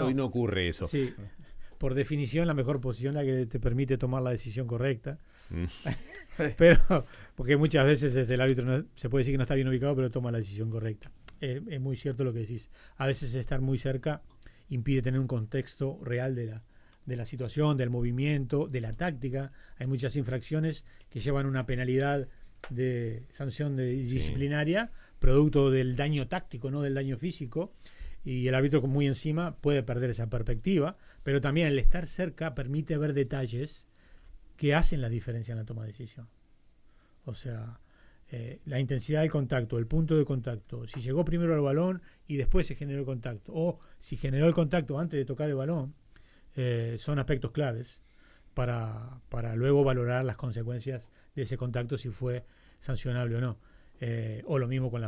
hoy no ocurre eso. Sí, por definición la mejor posición es la que te permite tomar la decisión correcta. Pero, porque muchas veces el árbitro se puede decir que no está bien ubicado, pero toma la decisión correcta. Es muy cierto lo que decís. A veces estar muy cerca impide tener un contexto real de la situación, del movimiento, de la táctica. Hay muchas infracciones que llevan una penalidad de sanción disciplinaria, producto del daño táctico, no del daño físico, y el árbitro muy encima puede perder esa perspectiva, pero también el estar cerca permite ver detalles que hacen la diferencia en la toma de decisión. O sea, la intensidad del contacto, el punto de contacto, si llegó primero al balón y después se generó el contacto, o si generó el contacto antes de tocar el balón, son aspectos claves para luego valorar las consecuencias de ese contacto, si fue sancionable o no. O lo mismo con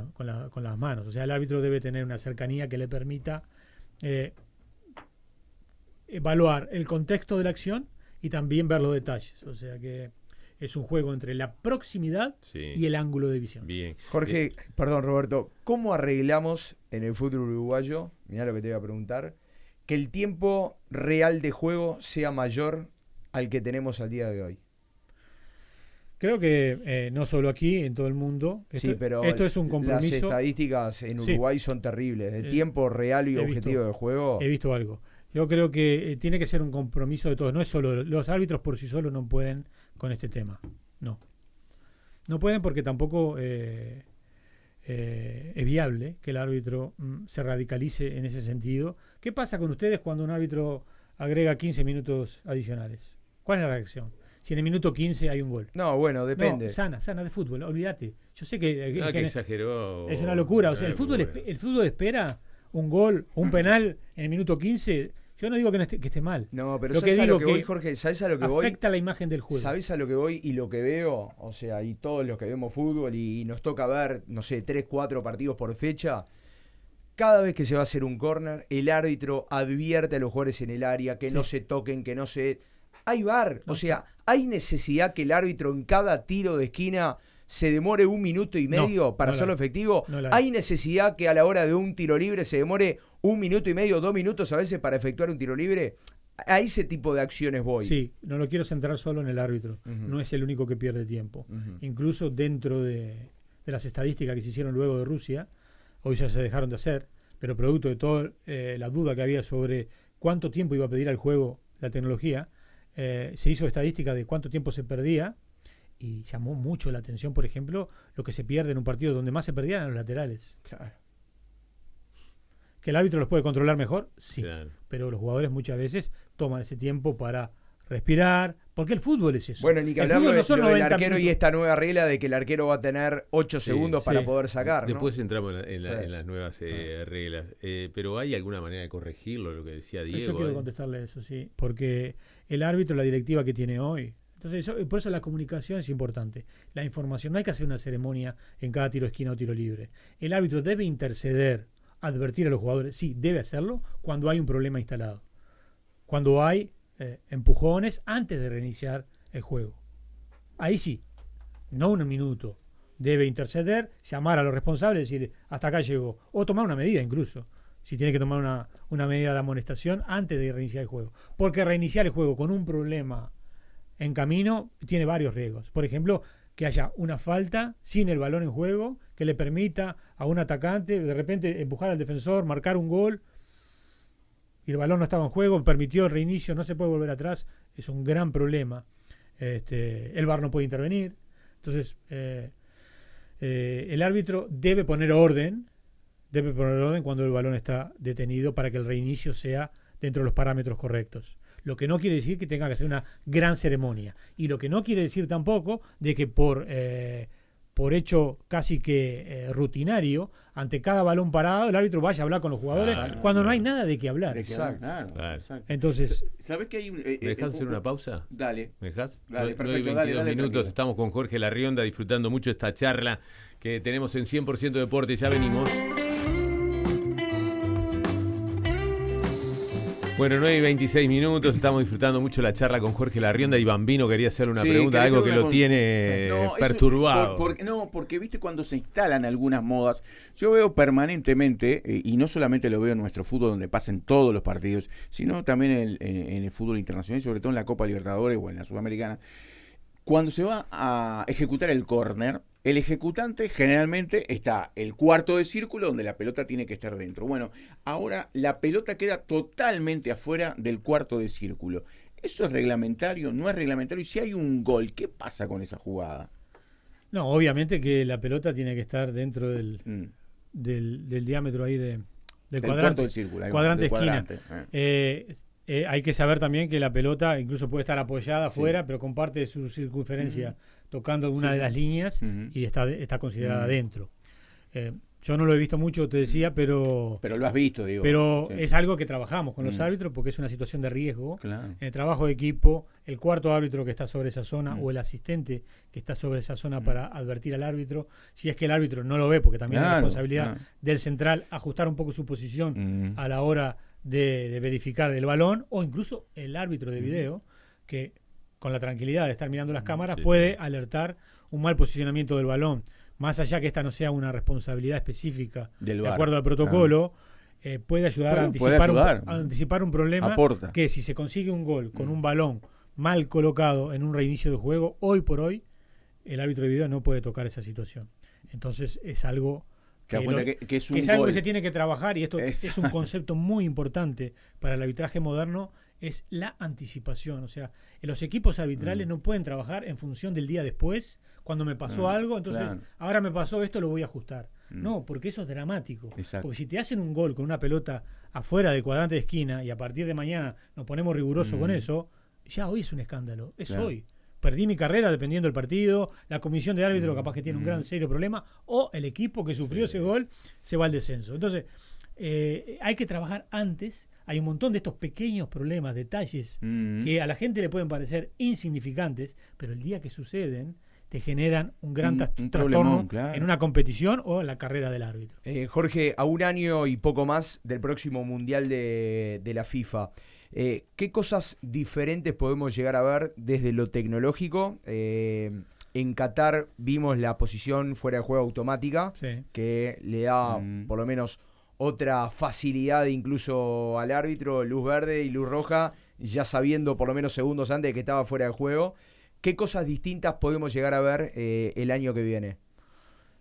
las manos. O sea, el árbitro debe tener una cercanía que le permita evaluar el contexto de la acción y también ver los detalles. O sea que es un juego entre la proximidad y el ángulo de visión. Bien. Jorge, perdón Roberto, ¿cómo arreglamos en el fútbol uruguayo, mirá lo que te iba a preguntar, que el tiempo real de juego sea mayor al que tenemos al día de hoy? Creo que no solo aquí, en todo el mundo. Sí, pero esto es un compromiso. las estadísticas en Uruguay son terribles. El tiempo real y objetivo del juego. He visto algo. Yo creo que tiene que ser un compromiso de todos. No es solo los árbitros por sí solos no pueden con este tema. No pueden porque tampoco es viable que el árbitro se radicalice en ese sentido. ¿Qué pasa con ustedes cuando un árbitro agrega 15 minutos adicionales? ¿Cuál es la reacción? Si en el minuto 15 hay un gol. No, bueno, depende. No, sana de fútbol, olvídate. Yo sé que exageró. es una locura. O sea, el fútbol espera un gol o un penal en el minuto 15. Yo no digo que esté mal. No, pero lo ¿sabes que a digo lo que voy, Jorge? ¿Sabes a lo que voy? Afecta la imagen del juego. ¿Sabes a lo que voy y lo que veo? O sea, y todos los que vemos fútbol y nos toca ver, no sé, 3, 4 partidos por fecha. Cada vez que se va a hacer un córner, el árbitro advierte a los jugadores en el área que no se toquen, que no se... Hay VAR, o sea, hay necesidad que el árbitro en cada tiro de esquina se demore 1 minuto y medio para hacerlo efectivo. Hay necesidad que a la hora de un tiro libre se demore 1 minuto y medio, 2 minutos a veces para efectuar un tiro libre. A ese tipo de acciones voy. Sí, no lo quiero centrar solo en el árbitro. No es el único que pierde tiempo. Incluso dentro de las estadísticas que se hicieron luego de Rusia, hoy ya se dejaron de hacer, pero producto de toda la duda que había sobre cuánto tiempo iba a pedir al juego la tecnología, se hizo estadística de cuánto tiempo se perdía y llamó mucho la atención, por ejemplo, lo que se pierde en un partido donde más se perdían eran los laterales. Claro. ¿Que el árbitro los puede controlar mejor? Sí. Claro. Pero los jugadores muchas veces toman ese tiempo para respirar, porque el fútbol es eso. Bueno, ni que hablar lo del arquero y esta nueva regla de que el arquero va a tener 8 segundos para poder sacar, ¿no? Después entramos en las nuevas reglas. Pero ¿hay alguna manera de corregirlo, lo que decía Diego? Yo quiero contestarle eso, sí. Porque el árbitro, la directiva que tiene hoy, entonces por eso la comunicación es importante. La información, no hay que hacer una ceremonia en cada tiro de esquina o tiro libre. El árbitro debe interceder, advertir a los jugadores, sí, debe hacerlo cuando hay un problema instalado. Cuando hay empujones antes de reiniciar el juego. Ahí sí, no 1 minuto. Debe interceder, llamar a los responsables y decir, hasta acá llegó. O tomar una medida incluso. Si tiene que tomar una medida de amonestación antes de reiniciar el juego. Porque reiniciar el juego con un problema en camino tiene varios riesgos. Por ejemplo, que haya una falta sin el balón en juego que le permita a un atacante de repente empujar al defensor, marcar un gol y el balón no estaba en juego, permitió el reinicio, no se puede volver atrás, es un gran problema. El VAR no puede intervenir. Entonces, el árbitro debe poner orden cuando el balón está detenido para que el reinicio sea dentro de los parámetros correctos. Lo que no quiere decir que tenga que hacer una gran ceremonia. Y lo que no quiere decir tampoco de que por hecho casi que rutinario, ante cada balón parado, el árbitro vaya a hablar con los jugadores cuando no hay nada de qué hablar. Exacto. Claro. Entonces, ¿sabes que hay un... ¿Me dejás hacer una pausa? Dale. ¿Me dejás? Dale, perfecto, 22 dale, minutos, tranquilo. estamos con Jorge Larrionda disfrutando mucho esta charla que tenemos en 100% Deporte. Ya venimos. Bueno, 9:26 minutos, estamos disfrutando mucho la charla con Jorge Larrionda y Bambino quería hacerle una pregunta, algo que lo tiene perturbado. Porque viste cuando se instalan algunas modas, yo veo permanentemente, y no solamente lo veo en nuestro fútbol donde pasan todos los partidos, sino también en el fútbol internacional, y sobre todo en la Copa Libertadores o en la Sudamericana, cuando se va a ejecutar el córner, el ejecutante generalmente está el cuarto de círculo donde la pelota tiene que estar dentro. Bueno, ahora la pelota queda totalmente afuera del cuarto de círculo. ¿Eso es reglamentario? ¿No es reglamentario? Y si hay un gol, ¿qué pasa con esa jugada? no, obviamente que la pelota tiene que estar dentro del diámetro ahí del cuadrante. Cuarto del círculo. Cuadrante esquina. Hay que saber también que la pelota incluso puede estar apoyada afuera, pero con parte de su circunferencia tocando una de las líneas y está considerada dentro. Yo no lo he visto mucho, te decía, pero lo has visto, digo. Pero es algo que trabajamos con los árbitros porque es una situación de riesgo. Claro. En el trabajo de equipo, el cuarto árbitro que está sobre esa zona o el asistente que está sobre esa zona para advertir al árbitro, si es que el árbitro no lo ve, porque también es responsabilidad del central ajustar un poco su posición a la hora de verificar el balón, o incluso el árbitro de video, que con la tranquilidad de estar mirando las cámaras puede alertar un mal posicionamiento del balón. Más allá que esta no sea una responsabilidad específica de acuerdo al protocolo, puede ayudar a anticipar un problema. Aporta. Que si se consigue un gol con un balón mal colocado en un reinicio de juego, hoy por hoy el árbitro de video no puede tocar esa situación. Entonces es algo Que apunta que es un algo gol. que se tiene que trabajar, y esto es un Exacto. concepto muy importante para el arbitraje moderno, es la anticipación. O sea, los equipos arbitrales no pueden trabajar en función del día después, cuando me pasó algo, entonces claro. ahora me pasó esto, lo voy a ajustar. No, porque eso es dramático. Exacto. Porque si te hacen un gol con una pelota afuera del cuadrante de esquina y a partir de mañana nos ponemos rigurosos con eso, ya hoy es un escándalo, es Claro. hoy. Perdí mi carrera dependiendo del partido, la comisión de árbitro capaz que tiene un gran serio problema, o el equipo que sufrió ese gol se va al descenso. Entonces, hay que trabajar antes. Hay un montón de estos pequeños problemas, detalles, que a la gente le pueden parecer insignificantes, pero el día que suceden te generan un gran Un trastorno problemón, claro. en una competición o en la carrera del árbitro. Jorge, a un año y poco más del próximo Mundial de la FIFA, ¿qué cosas diferentes podemos llegar a ver desde lo tecnológico? En Qatar vimos la posición fuera de juego automática, Sí. que le da por lo menos otra facilidad incluso al árbitro, luz verde y luz roja, ya sabiendo por lo menos segundos antes de que estaba fuera de juego. ¿Qué cosas distintas podemos llegar a ver el año que viene?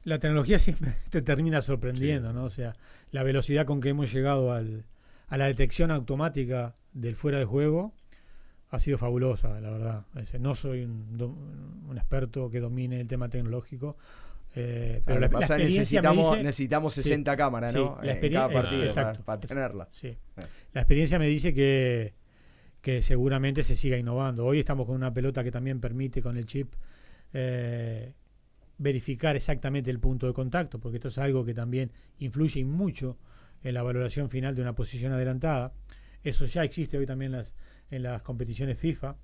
La tecnología siempre te termina sorprendiendo, ¿no? O sea, la velocidad con que hemos llegado a la detección automática del fuera de juego ha sido fabulosa, la verdad. No soy un experto que domine el tema tecnológico, pero la experiencia me dice, necesitamos 60 cámaras, ¿no? Sí, la en cada partido exacto, para tenerla. Sí. La experiencia me dice que seguramente se siga innovando. Hoy estamos con una pelota que también permite con el chip verificar exactamente el punto de contacto, porque esto es algo que también influye mucho en la valoración final de una posición adelantada. Eso ya existe hoy también en las competiciones FIFA,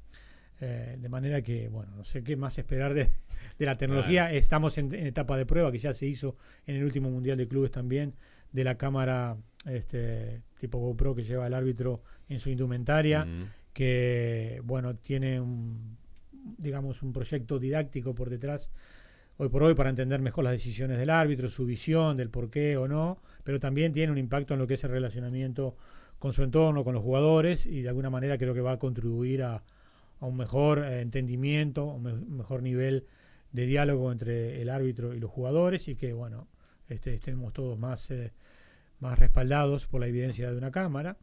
de manera que, bueno, no sé qué más esperar de la tecnología. Claro. Estamos en etapa de prueba, que ya se hizo en el último Mundial de Clubes también, de la cámara tipo GoPro que lleva el árbitro en su indumentaria, que, bueno, tiene un proyecto didáctico por detrás hoy por hoy para entender mejor las decisiones del árbitro, su visión del por qué o no, pero también tiene un impacto en lo que es el relacionamiento con su entorno, con los jugadores, y de alguna manera creo que va a contribuir a un mejor entendimiento, un mejor nivel de diálogo entre el árbitro y los jugadores, y que, bueno, estemos todos más respaldados por la evidencia de una cámara.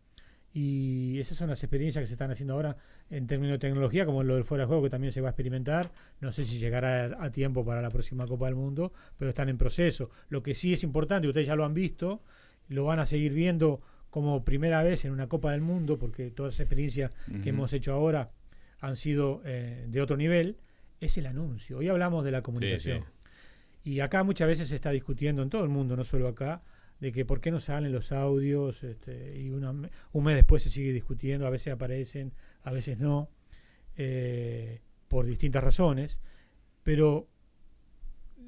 Y esas son las experiencias que se están haciendo ahora en términos de tecnología, como lo del fuera de juego, que también se va a experimentar. No sé si llegará a tiempo para la próxima Copa del Mundo, pero están en proceso. Lo que sí es importante, ustedes ya lo han visto, lo van a seguir viendo como primera vez en una Copa del Mundo, porque todas esas experiencias que hemos hecho ahora han sido de otro nivel, es el anuncio. Hoy hablamos de la comunicación. Sí. Y acá muchas veces se está discutiendo en todo el mundo, no solo acá, de que por qué no salen los audios, y un mes después se sigue discutiendo, a veces aparecen, a veces no, por distintas razones, pero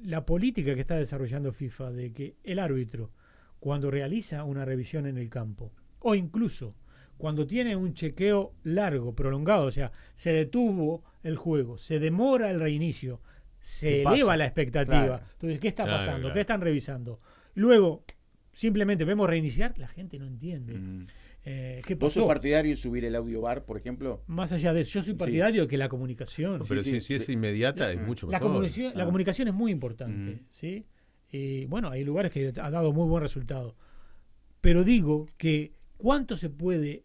la política que está desarrollando FIFA de que el árbitro, cuando realiza una revisión en el campo, o incluso cuando tiene un chequeo largo, prolongado, o sea, se detuvo el juego, se demora el reinicio, se eleva la expectativa. Claro. Entonces, ¿qué está pasando? Claro. ¿Qué están revisando? Luego, simplemente vemos reiniciar, la gente no entiende. ¿Qué pasó? ¿Vos sos partidario de subir el audio bar, por ejemplo? Más allá de eso, yo soy partidario de que la comunicación... No, pero si es inmediata es mucho mejor. La comunicación es muy importante, ¿sí? Y bueno, hay lugares que ha dado muy buen resultado. Pero digo que cuánto se puede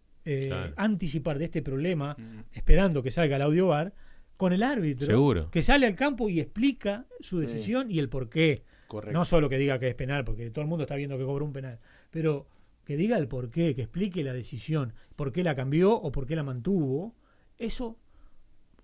anticipar de este problema, esperando que salga el audio bar, con el árbitro, seguro, que sale al campo y explica su decisión y el porqué. Correcto. No solo que diga que es penal, porque todo el mundo está viendo que cobró un penal, pero que diga el porqué, que explique la decisión, por qué la cambió o por qué la mantuvo. Eso,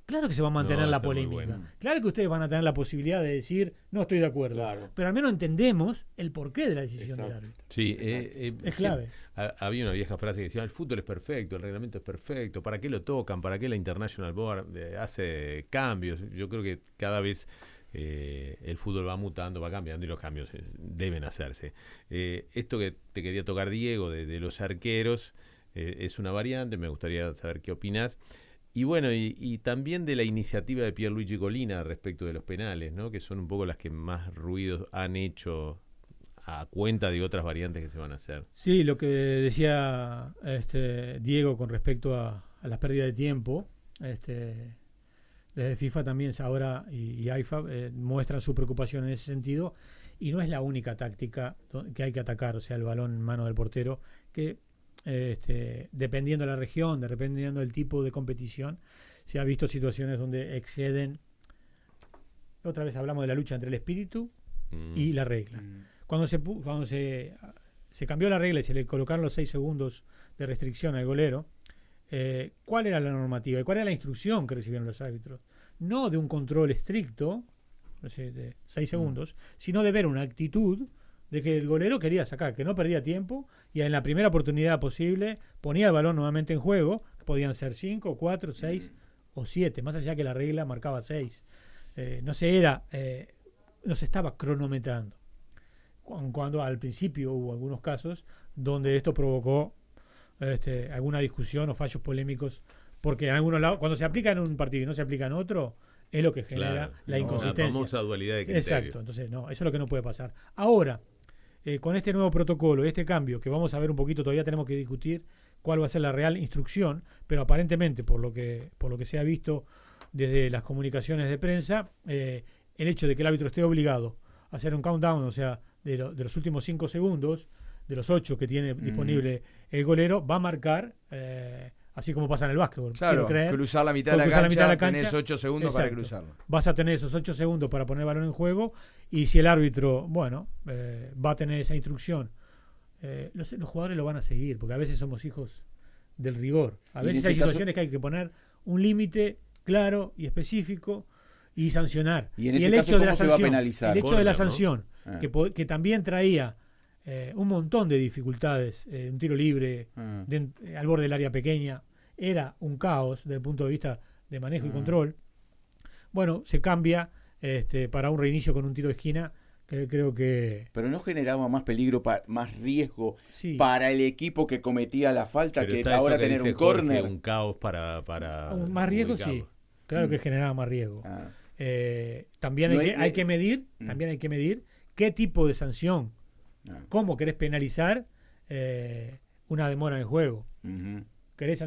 claro que se va a mantener la polémica. Claro que ustedes van a tener la posibilidad de decir, no estoy de acuerdo. Claro. Pero al menos entendemos el porqué de la decisión del árbitro. Sí, es clave. Había una vieja frase que decía, el fútbol es perfecto, el reglamento es perfecto, ¿para qué lo tocan? ¿Para qué la International Board hace cambios? Yo creo que cada vez... el fútbol va mutando, va cambiando y los cambios deben hacerse. Esto que te quería tocar, Diego, de los arqueros, es una variante, me gustaría saber qué opinás. Y bueno, y también de la iniciativa de Pierluigi Collina respecto de los penales, ¿no? Que son un poco las que más ruidos han hecho a cuenta de otras variantes que se van a hacer. Sí, lo que decía Diego con respecto a la pérdida de tiempo, desde FIFA también ahora y AIFA muestran su preocupación en ese sentido, y no es la única táctica que hay que atacar, o sea, el balón en mano del portero, que dependiendo de la región, dependiendo del tipo de competición, se ha visto situaciones donde exceden. Otra vez hablamos de la lucha entre el espíritu y la regla. Cuando se cambió la regla y se le colocaron los 6 segundos de restricción al golero, ¿cuál era la normativa y cuál era la instrucción que recibieron los árbitros? No de un control estricto, no sé, de 6 segundos, sino de ver una actitud de que el golero quería sacar, que no perdía tiempo y en la primera oportunidad posible ponía el balón nuevamente en juego, que podían ser 5, 4, 6 o 7, más allá que la regla marcaba 6. No se estaba cronometrando. Cuando al principio hubo algunos casos donde esto provocó alguna discusión o fallos polémicos, porque en algunos lados, cuando se aplica en un partido y no se aplica en otro, es lo que genera la inconsistencia. La famosa dualidad de criterio. Exacto, entonces no, eso es lo que no puede pasar. Ahora, con este nuevo protocolo, este cambio, que vamos a ver un poquito, todavía tenemos que discutir cuál va a ser la real instrucción, pero aparentemente, por lo que se ha visto desde las comunicaciones de prensa, el hecho de que el árbitro esté obligado a hacer un countdown, o sea, de los últimos 5 segundos, de los 8 que tiene disponible el golero, va a marcar, así como pasa en el básquetbol. Claro, cruzar la mitad de la cancha, tenés 8 segundos para cruzarlo. Vas a tener esos 8 segundos para poner el balón en juego, y si el árbitro, va a tener esa instrucción, los jugadores lo van a seguir, porque a veces somos hijos del rigor. A veces hay situaciones que hay que poner un límite claro y específico y sancionar. Y en ese caso, ¿cómo se va a penalizar? El hecho de la sanción, que también traía un montón de dificultades, un tiro libre al borde del área pequeña, era un caos desde el punto de vista de manejo y control. Bueno, se cambia para un reinicio con un tiro de esquina, que creo que... Pero no generaba más peligro, más riesgo para el equipo que cometía la falta, pero que ahora tener un córner. Un caos para más riesgo, ubicarlo. Sí, claro que generaba más riesgo. También hay que medir qué tipo de sanción, cómo querés penalizar una demora en el juego. ¿Querés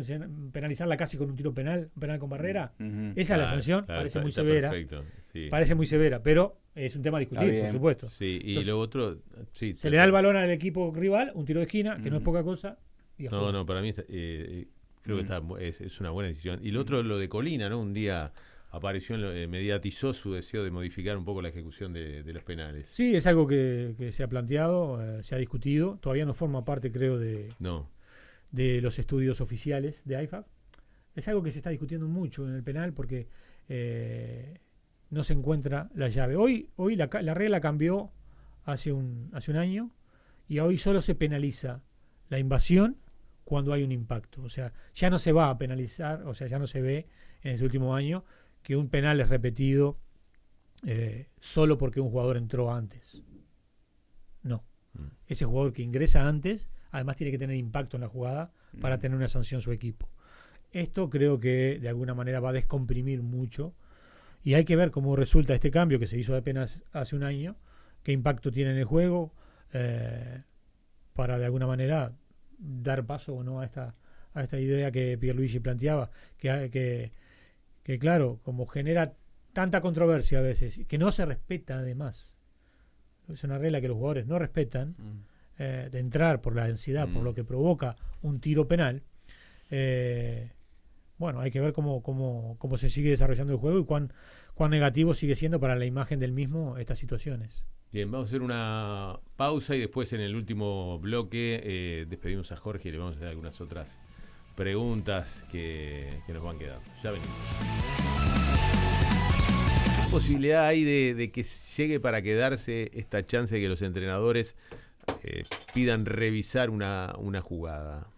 penalizarla casi con un tiro penal, un penal con barrera? Esa es la sanción, parece muy severa. Perfecto, sí. Parece muy severa, pero es un tema a discutir, por supuesto. Sí, y lo otro, se le da el balón al equipo rival, un tiro de esquina, que no es poca cosa. No, para mí creo que es una buena decisión. Y lo otro, lo de Colina, ¿no? Un día apareció, mediatizó su deseo de modificar un poco la ejecución de los penales. Sí, es algo que se ha planteado, se ha discutido. Todavía no forma parte, creo, de los estudios oficiales de AIFA. Es algo que se está discutiendo mucho en el penal porque no se encuentra la llave. Hoy la regla cambió hace un año, y hoy solo se penaliza la invasión cuando hay un impacto. O sea, ya no se va a penalizar, o sea, ya no se ve en este último año que un penal es repetido solo porque un jugador entró antes. No. Ese jugador que ingresa antes, además tiene que tener impacto en la jugada para tener una sanción su equipo. Esto creo que de alguna manera va a descomprimir mucho, y hay que ver cómo resulta este cambio que se hizo apenas hace un año, qué impacto tiene en el juego, para de alguna manera dar paso o no a esta idea que Pierluigi planteaba, que claro, como genera tanta controversia a veces, que no se respeta además. Es una regla que los jugadores no respetan, de entrar por la densidad, por lo que provoca un tiro penal. Bueno, hay que ver cómo se sigue desarrollando el juego y cuán negativo sigue siendo para la imagen del mismo estas situaciones. Bien, vamos a hacer una pausa y después en el último bloque despedimos a Jorge y le vamos a hacer algunas otras preguntas que nos van quedando. Ya venimos. ¿Qué posibilidad hay de que llegue para quedarse esta chance de que los entrenadores pidan revisar una jugada?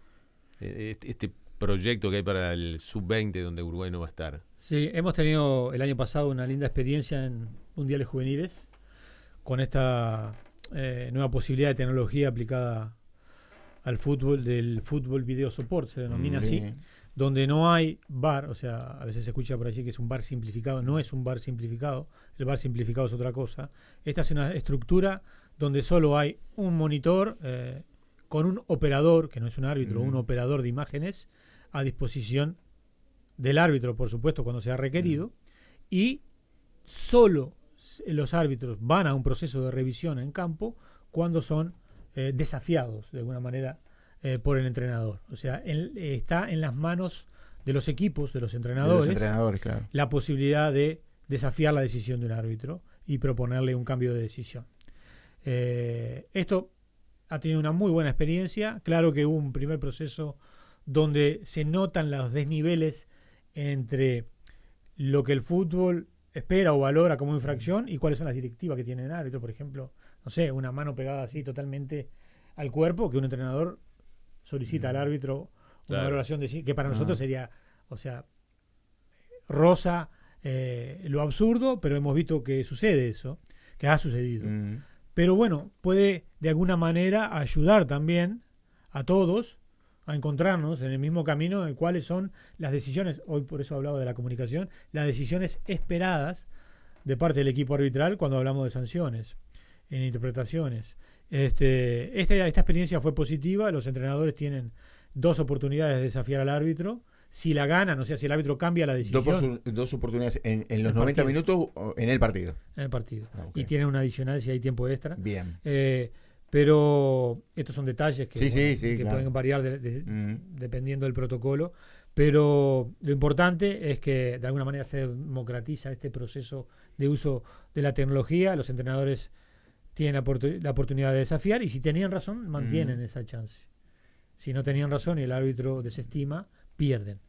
Este proyecto que hay para el Sub-20 donde Uruguay no va a estar. Sí, hemos tenido el año pasado una linda experiencia en mundiales juveniles con esta nueva posibilidad de tecnología aplicada al fútbol, del fútbol video support, se denomina así, donde no hay VAR, o sea, a veces se escucha por allí que es un VAR simplificado, no es un VAR simplificado, el VAR simplificado es otra cosa. Esta es una estructura donde solo hay un monitor con un operador, que no es un árbitro, un operador de imágenes a disposición del árbitro, por supuesto, cuando sea requerido, y solo los árbitros van a un proceso de revisión en campo cuando son desafiados de alguna manera por el entrenador. O sea, está en las manos de los equipos, de los entrenadores, claro. la posibilidad de desafiar la decisión de un árbitro y proponerle un cambio de decisión. Esto ha tenido una muy buena experiencia. Claro que hubo un primer proceso donde se notan los desniveles entre lo que el fútbol espera o valora como infracción y cuáles son las directivas que tiene el árbitro. Por ejemplo, no sé, una mano pegada así totalmente al cuerpo, que un entrenador solicita al árbitro una valoración que para nosotros sería, o sea, rosa lo absurdo, pero hemos visto que sucede eso, que ha sucedido. Pero bueno, puede de alguna manera ayudar también a todos a encontrarnos en el mismo camino en cuáles son las decisiones, hoy por eso hablaba de la comunicación, las decisiones esperadas de parte del equipo arbitral cuando hablamos de sanciones, en interpretaciones. Esta experiencia fue positiva, los entrenadores tienen 2 oportunidades de desafiar al árbitro. Si la ganan, o sea, si el árbitro cambia la decisión. Dos oportunidades en los 90 minutos en el partido. En el partido. Okay. Y tienen una adicional si hay tiempo extra. Bien. Pero estos son detalles que, que claro. pueden variar dependiendo del protocolo. Pero lo importante es que de alguna manera se democratiza este proceso de uso de la tecnología. Los entrenadores tienen la oportunidad de desafiar y si tenían razón, mantienen esa chance. Si no tenían razón y el árbitro desestima, pierden.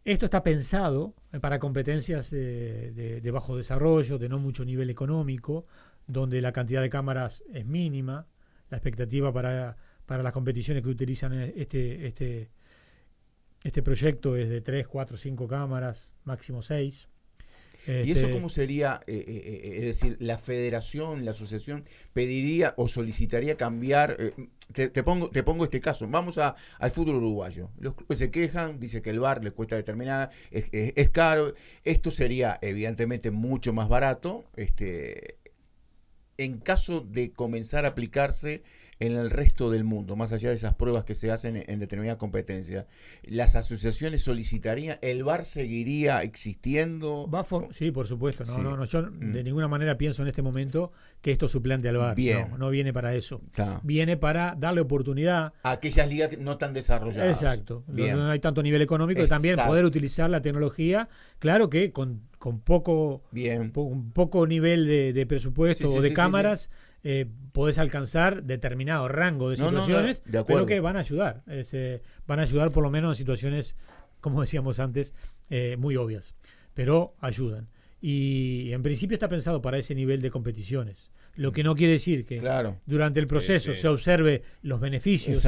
Esto está pensado para competencias de bajo desarrollo, de no mucho nivel económico, donde la cantidad de cámaras es mínima. La expectativa para las competiciones que utilizan este proyecto es de 3, 4, 5 cámaras, máximo 6. ¿Y eso cómo sería? Es decir, la federación, la asociación pediría o solicitaría cambiar. Te pongo este caso. Vamos al fútbol uruguayo. Los clubes se quejan, dice que el VAR les cuesta determinada, es caro. Esto sería evidentemente mucho más barato. En caso de comenzar a aplicarse en el resto del mundo, más allá de esas pruebas que se hacen en determinadas competencias, ¿las asociaciones solicitarían? ¿El VAR seguiría existiendo? Sí, por supuesto. Sí. Yo de ninguna manera pienso en este momento que esto suplante al VAR. Bien. No viene para eso. Está. Viene para darle oportunidad A aquellas ligas no tan desarrolladas. Exacto. Bien. Donde no hay tanto nivel económico y también poder utilizar la tecnología. Claro que con poco, un poco nivel de presupuesto o de cámaras. Podés alcanzar determinado rango de situaciones, pero que van a ayudar. Van a ayudar por lo menos en situaciones, como decíamos antes, muy obvias, pero ayudan. Y en principio está pensado para ese nivel de competiciones. Lo que no quiere decir que durante el proceso se observe los beneficios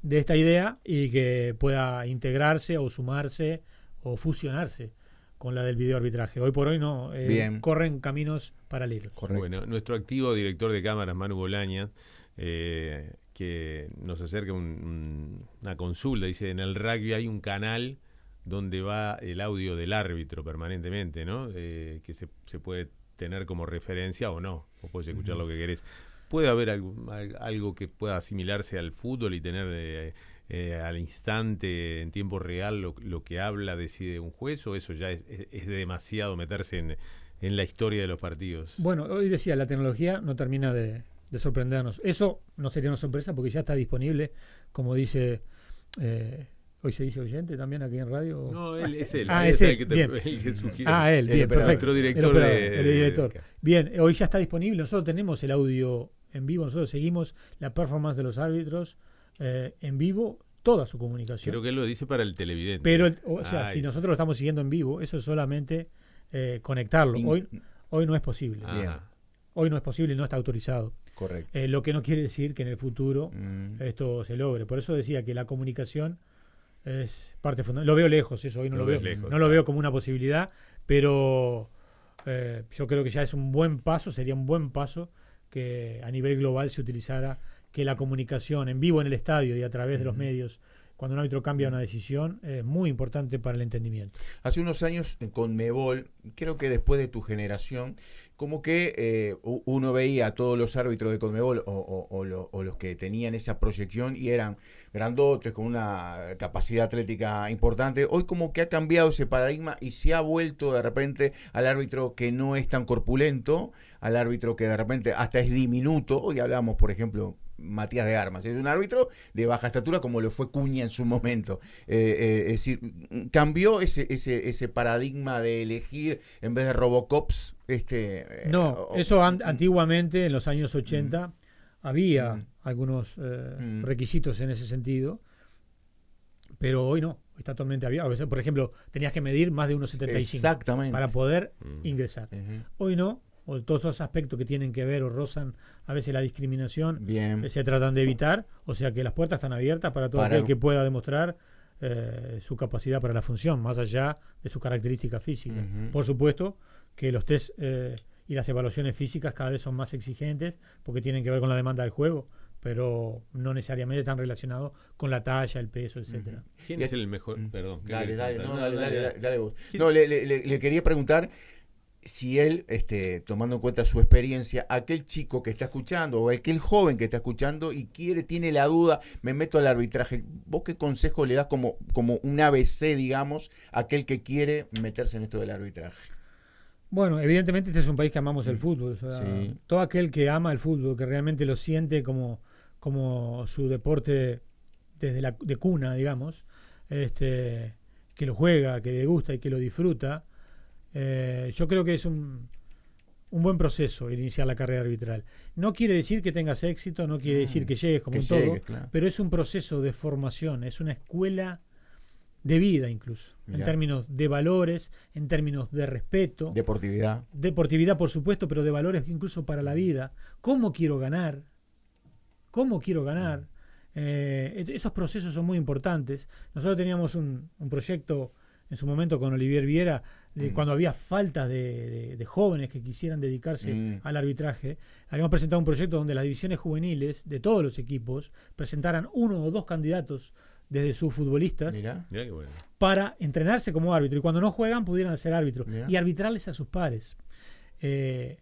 de esta idea y que pueda integrarse o sumarse o fusionarse con la del videoarbitraje. Hoy por hoy no, corren caminos paralelos. Correcto. Bueno, nuestro activo director de cámaras, Manu Bolaña, que nos acerca una consulta, dice, en el rugby hay un canal donde va el audio del árbitro permanentemente, ¿no? Que se puede tener como referencia o no, o puedes escuchar lo que querés. ¿Puede haber algo que pueda asimilarse al fútbol y tener al instante, en tiempo real, lo que habla, decide un juez, o eso ya es demasiado meterse en la historia de los partidos? Bueno, hoy decía, la tecnología no termina de sorprendernos. Eso no sería una sorpresa porque ya está disponible, como dice... ¿Hoy se dice oyente también aquí en radio? No, él es él. Es él, el que sugiere. Él, bien, perfecto. El director. Bien, hoy ya está disponible. Nosotros tenemos el audio en vivo. Nosotros seguimos la performance de los árbitros en vivo, toda su comunicación. Creo que él lo dice para el televidente. Pero, si nosotros lo estamos siguiendo en vivo, eso es solamente conectarlo. Hoy no es posible. Hoy no es posible y no está autorizado. Correcto. Lo que no quiere decir que en el futuro esto se logre. Por eso decía que la comunicación es parte fundamental. Lo veo lejos, eso hoy no lo veo. Lo veo como una posibilidad, pero yo creo que ya es un buen paso, sería un buen paso que a nivel global se utilizara, que la comunicación en vivo en el estadio y a través de los medios, cuando un árbitro cambia una decisión, es muy importante para el entendimiento. Hace unos años con Conmebol, creo que después de tu generación, como que uno veía a todos los árbitros de Conmebol o los que tenían esa proyección y eran grandotes, con una capacidad atlética importante. Hoy como que ha cambiado ese paradigma y se ha vuelto de repente al árbitro que no es tan corpulento, al árbitro que de repente hasta es diminuto. Hoy hablamos, por ejemplo, Matías de Armas, es un árbitro de baja estatura como lo fue Cuña en su momento. Es decir, cambió ese paradigma de elegir en vez de Robocops. No, eso antiguamente, en los años 80, había algunos requisitos en ese sentido, pero hoy no, está totalmente abierto. A veces, por ejemplo, tenías que medir más de 1,75 para poder ingresar. Hoy no. O todos esos aspectos que tienen que ver o rozan a veces la discriminación, se tratan de evitar, o sea que las puertas están abiertas para todo aquel que pueda demostrar su capacidad para la función, más allá de sus características físicas. Por supuesto que los test y las evaluaciones físicas cada vez son más exigentes porque tienen que ver con la demanda del juego, pero no necesariamente están relacionados con la talla, el peso, etcétera. ¿Quién es el mejor? Perdón. Dale vos. No, le quería preguntar si él, tomando en cuenta su experiencia, aquel chico que está escuchando o aquel joven que está escuchando y tiene la duda, me meto al arbitraje, ¿vos qué consejo le das como un ABC, digamos, a aquel que quiere meterse en esto del arbitraje? Bueno, evidentemente este es un país que amamos el fútbol. O sea, todo aquel que ama el fútbol, que realmente lo siente como su deporte desde de cuna, digamos, que lo juega, que le gusta y que lo disfruta, yo creo que es un buen proceso iniciar la carrera arbitral. No quiere decir que tengas éxito, no quiere decir que llegues como un todo, claro, pero es un proceso de formación, es una escuela de vida incluso, en términos de valores, en términos de respeto. Deportividad, por supuesto, pero de valores incluso para la vida. ¿Cómo quiero ganar? Esos procesos son muy importantes. Nosotros teníamos un proyecto en su momento con Olivier Viera, cuando había falta de jóvenes que quisieran dedicarse al arbitraje. Habíamos presentado un proyecto donde las divisiones juveniles de todos los equipos presentaran 1 o 2 candidatos desde sus futbolistas qué bueno, para entrenarse como árbitro y cuando no juegan pudieran ser árbitros y arbitrarles a sus pares. Que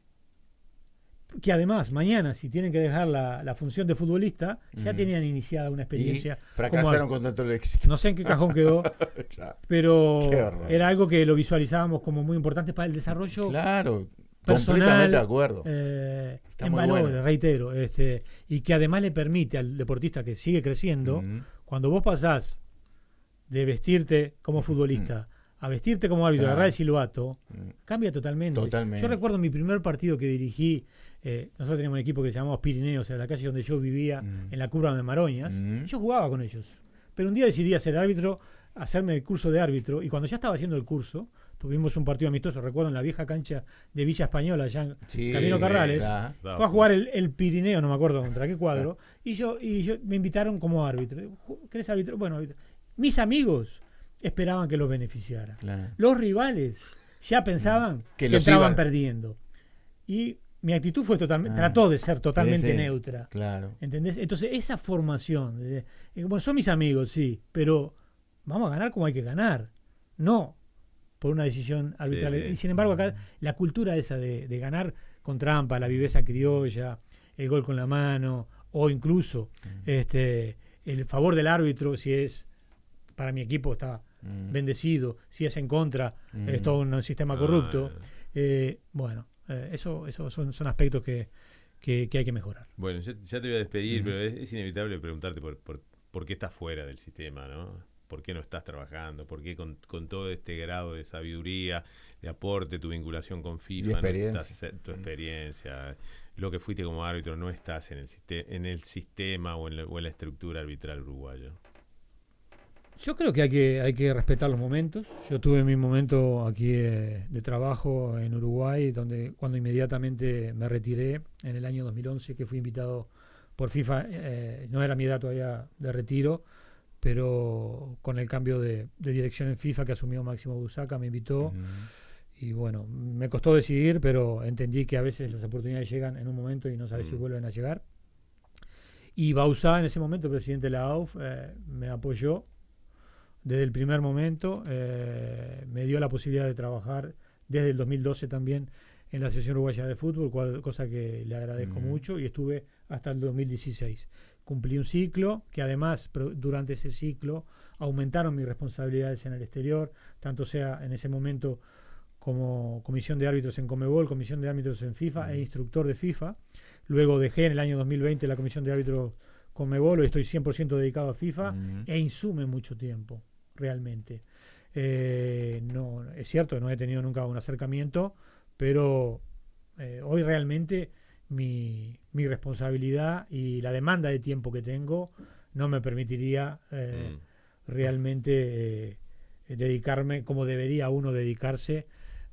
además mañana, si tienen que dejar la función de futbolista, ya tenían iniciada una experiencia. Y fracasaron con tanto el éxito. No sé en qué cajón quedó, claro, pero era algo que lo visualizábamos como muy importante para el desarrollo personal, completamente de acuerdo. En valores, reitero, y que además le permite al deportista que sigue creciendo, cuando vos pasás de vestirte como futbolista a vestirte como árbitro, agarrar el silbato, cambia totalmente. Yo recuerdo mi primer partido que dirigí. Nosotros teníamos un equipo que se llamaba Pirineos, en la calle donde yo vivía, en la curva de Maroñas. Y yo jugaba con ellos. Pero un día decidí ser árbitro, hacerme el curso de árbitro. Y cuando ya estaba haciendo el curso, tuvimos un partido amistoso, recuerdo, en la vieja cancha de Villa Española, allá en Camino Carrales. Fue a jugar el Pirineo, no me acuerdo contra qué cuadro. Y yo me invitaron como árbitro. ¿Querés árbitro? Bueno, mis amigos esperaban que los beneficiara. Los rivales ya pensaban que estaban perdiendo. Y mi actitud fue trató de ser totalmente neutra. ¿Entendés? Entonces, esa formación, bueno, son mis amigos, sí, pero vamos a ganar como hay que ganar. No por una decisión arbitral. Y sin embargo, acá la cultura esa de ganar con trampa, la viveza criolla, el gol con la mano, o incluso el favor del árbitro, si es para mi equipo está bendecido, si es en contra, es todo un sistema corrupto. Eso son aspectos que hay que mejorar. Bueno, ya te voy a despedir, pero es inevitable preguntarte por qué estás fuera del sistema, ¿no? ¿Por qué no estás trabajando? ¿Por qué con todo este grado de sabiduría, de aporte, tu vinculación con FIFA, tu experiencia, lo que fuiste como árbitro, no estás en el sistema o en la estructura arbitral uruguaya? Yo creo que hay que respetar los momentos. Yo tuve mi momento aquí de trabajo en Uruguay, cuando inmediatamente me retiré en el año 2011, que fui invitado por FIFA. No era mi edad todavía de retiro, pero con el cambio de dirección en FIFA que asumió Máximo Busaca, me invitó. Y bueno, me costó decidir, pero entendí que a veces las oportunidades llegan en un momento y no sabes si vuelven a llegar. Y Bauzá, en ese momento, el presidente de la AUF, me apoyó desde el primer momento, me dio la posibilidad de trabajar desde el 2012 también en la Asociación Uruguaya de Fútbol, cosa que le agradezco mucho, y estuve hasta el 2016. Cumplí un ciclo, que además durante ese ciclo aumentaron mis responsabilidades en el exterior, tanto sea en ese momento como comisión de árbitros en Conmebol, comisión de árbitros en FIFA e instructor de FIFA. Luego dejé en el año 2020 la comisión de árbitros Conmebol, hoy estoy 100% dedicado a FIFA e insume mucho tiempo, realmente. No, es cierto, no he tenido nunca un acercamiento, pero hoy realmente mi responsabilidad y la demanda de tiempo que tengo no me permitiría realmente dedicarme como debería uno dedicarse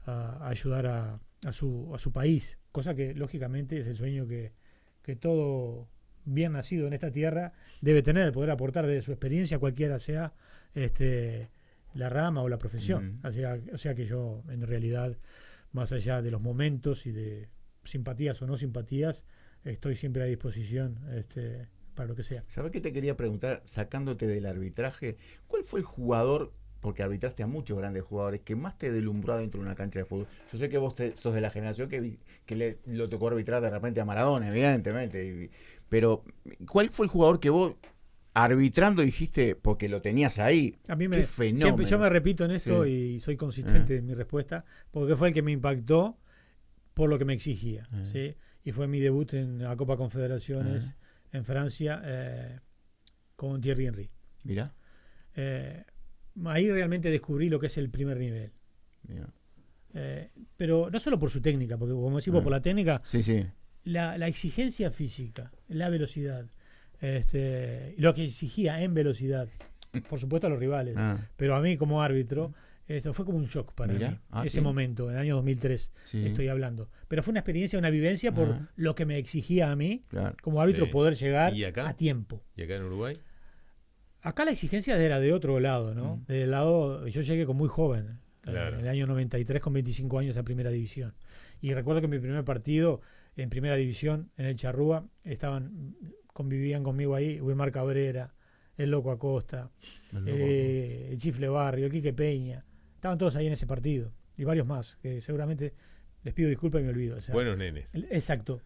a ayudar a su país, cosa que lógicamente es el sueño que todo bien nacido en esta tierra debe tener, poder aportar desde su experiencia, cualquiera sea la rama o la profesión. O sea que yo, en realidad, más allá de los momentos y de simpatías o no simpatías, estoy siempre a disposición para lo que sea. ¿Sabes qué te quería preguntar, sacándote del arbitraje? ¿Cuál fue el jugador, porque arbitraste a muchos grandes jugadores, que más te deslumbró dentro de una cancha de fútbol? Yo sé que vos sos de la generación que lo tocó arbitrar de repente a Maradona, evidentemente, pero ¿cuál fue el jugador que vos arbitrando dijiste, porque lo tenías ahí? A mí qué fenómeno. Siempre, yo me repito en esto y soy consistente en mi respuesta, porque fue el que me impactó por lo que me exigía, ¿sí? Y fue mi debut en la Copa Confederaciones en Francia con Thierry Henry. Mirá. Ahí realmente descubrí lo que es el primer nivel. Pero no solo por su técnica, porque como decimos, por la técnica, la exigencia física, la velocidad, lo que exigía en velocidad, por supuesto a los rivales, pero a mí como árbitro, esto fue como un shock para mí, ese momento, en el año 2003 estoy hablando. Pero fue una experiencia, una vivencia por lo que me exigía a mí, como árbitro, poder llegar a tiempo. ¿Y acá en Uruguay? Acá la exigencia era de otro lado, ¿no? Del lado, yo llegué con muy joven, en el año 93, con 25 años a Primera División. Y recuerdo que mi primer partido en Primera División, en el Charrúa, convivían conmigo ahí Wilmar Cabrera, el Loco Acosta, el Chifle Barrio, el Quique Peña. Estaban todos ahí en ese partido. Y varios más, que seguramente les pido disculpas y me olvido. O sea, buenos nenes. Exacto.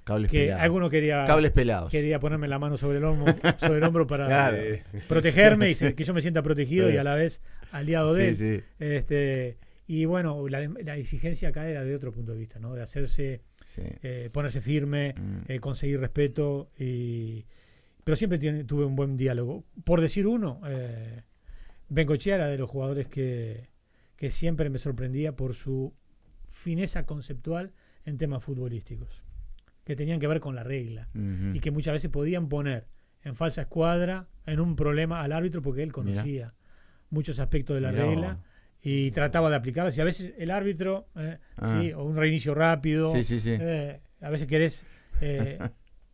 Cables que pelados. Alguno Cables pelados. quería ponerme la mano sobre el hombro para protegerme y que yo me sienta protegido y a la vez aliado de él. Y bueno, la exigencia acá era de otro punto de vista, ¿no? De hacerse, ponerse firme, conseguir respeto. Pero siempre tuve un buen diálogo. Por decir uno, Bengochea era de los jugadores que siempre me sorprendía por su fineza conceptual en temas futbolísticos, que tenían que ver con la regla y que muchas veces podían poner en falsa escuadra, en un problema al árbitro, porque él conocía muchos aspectos de la regla y trataba de aplicarlos. Y a veces el árbitro, o un reinicio rápido, a veces querés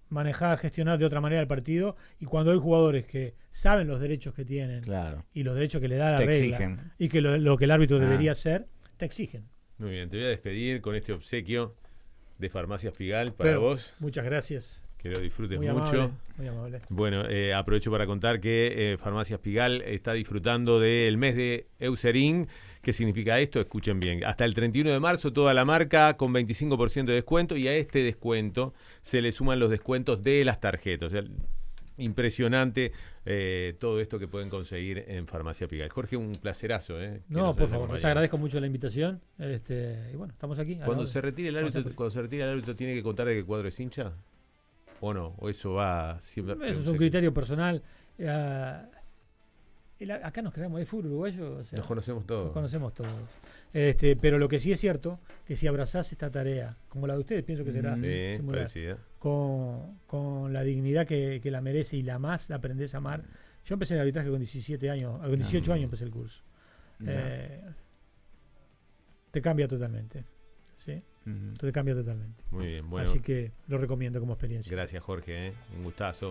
manejar, gestionar de otra manera el partido, y cuando hay jugadores que saben los derechos que tienen y los derechos que le da la regla exigen. Y que lo que el árbitro debería hacer, te exigen. Muy bien, te voy a despedir con este obsequio de Farmacias Pigal para vos. Muchas gracias. Que lo disfrutes muy mucho. Amable, muy amable. Bueno, aprovecho para contar que Farmacias Pigal está disfrutando del mes de Eucerin. ¿Qué significa esto? Escuchen bien. Hasta el 31 de marzo toda la marca con 25% de descuento, y a este descuento se le suman los descuentos de las tarjetas. O sea, impresionante todo esto que pueden conseguir en Farmacia Pigal. Jorge, un placerazo. No, por favor, les agradezco mucho la invitación. Y bueno, estamos aquí. Cuando se retire el árbitro, ¿tiene que contar de qué cuadro es hincha? ¿O no? ¿O eso va siempre? Eso es un criterio personal. Acá nos creamos de fútbol uruguayo. O sea, nos conocemos todos. Nos conocemos todos. Pero lo que sí es cierto, que si abrazás esta tarea, como la de ustedes, pienso que será similar, con la dignidad que la merece y la aprendés a amar. Yo empecé en el arbitraje con 17 años, con 18 años empecé el curso. Te cambia totalmente. ¿Sí? Te cambia totalmente. Muy bien, bueno. Así que lo recomiendo como experiencia. Gracias, Jorge. Un gustazo.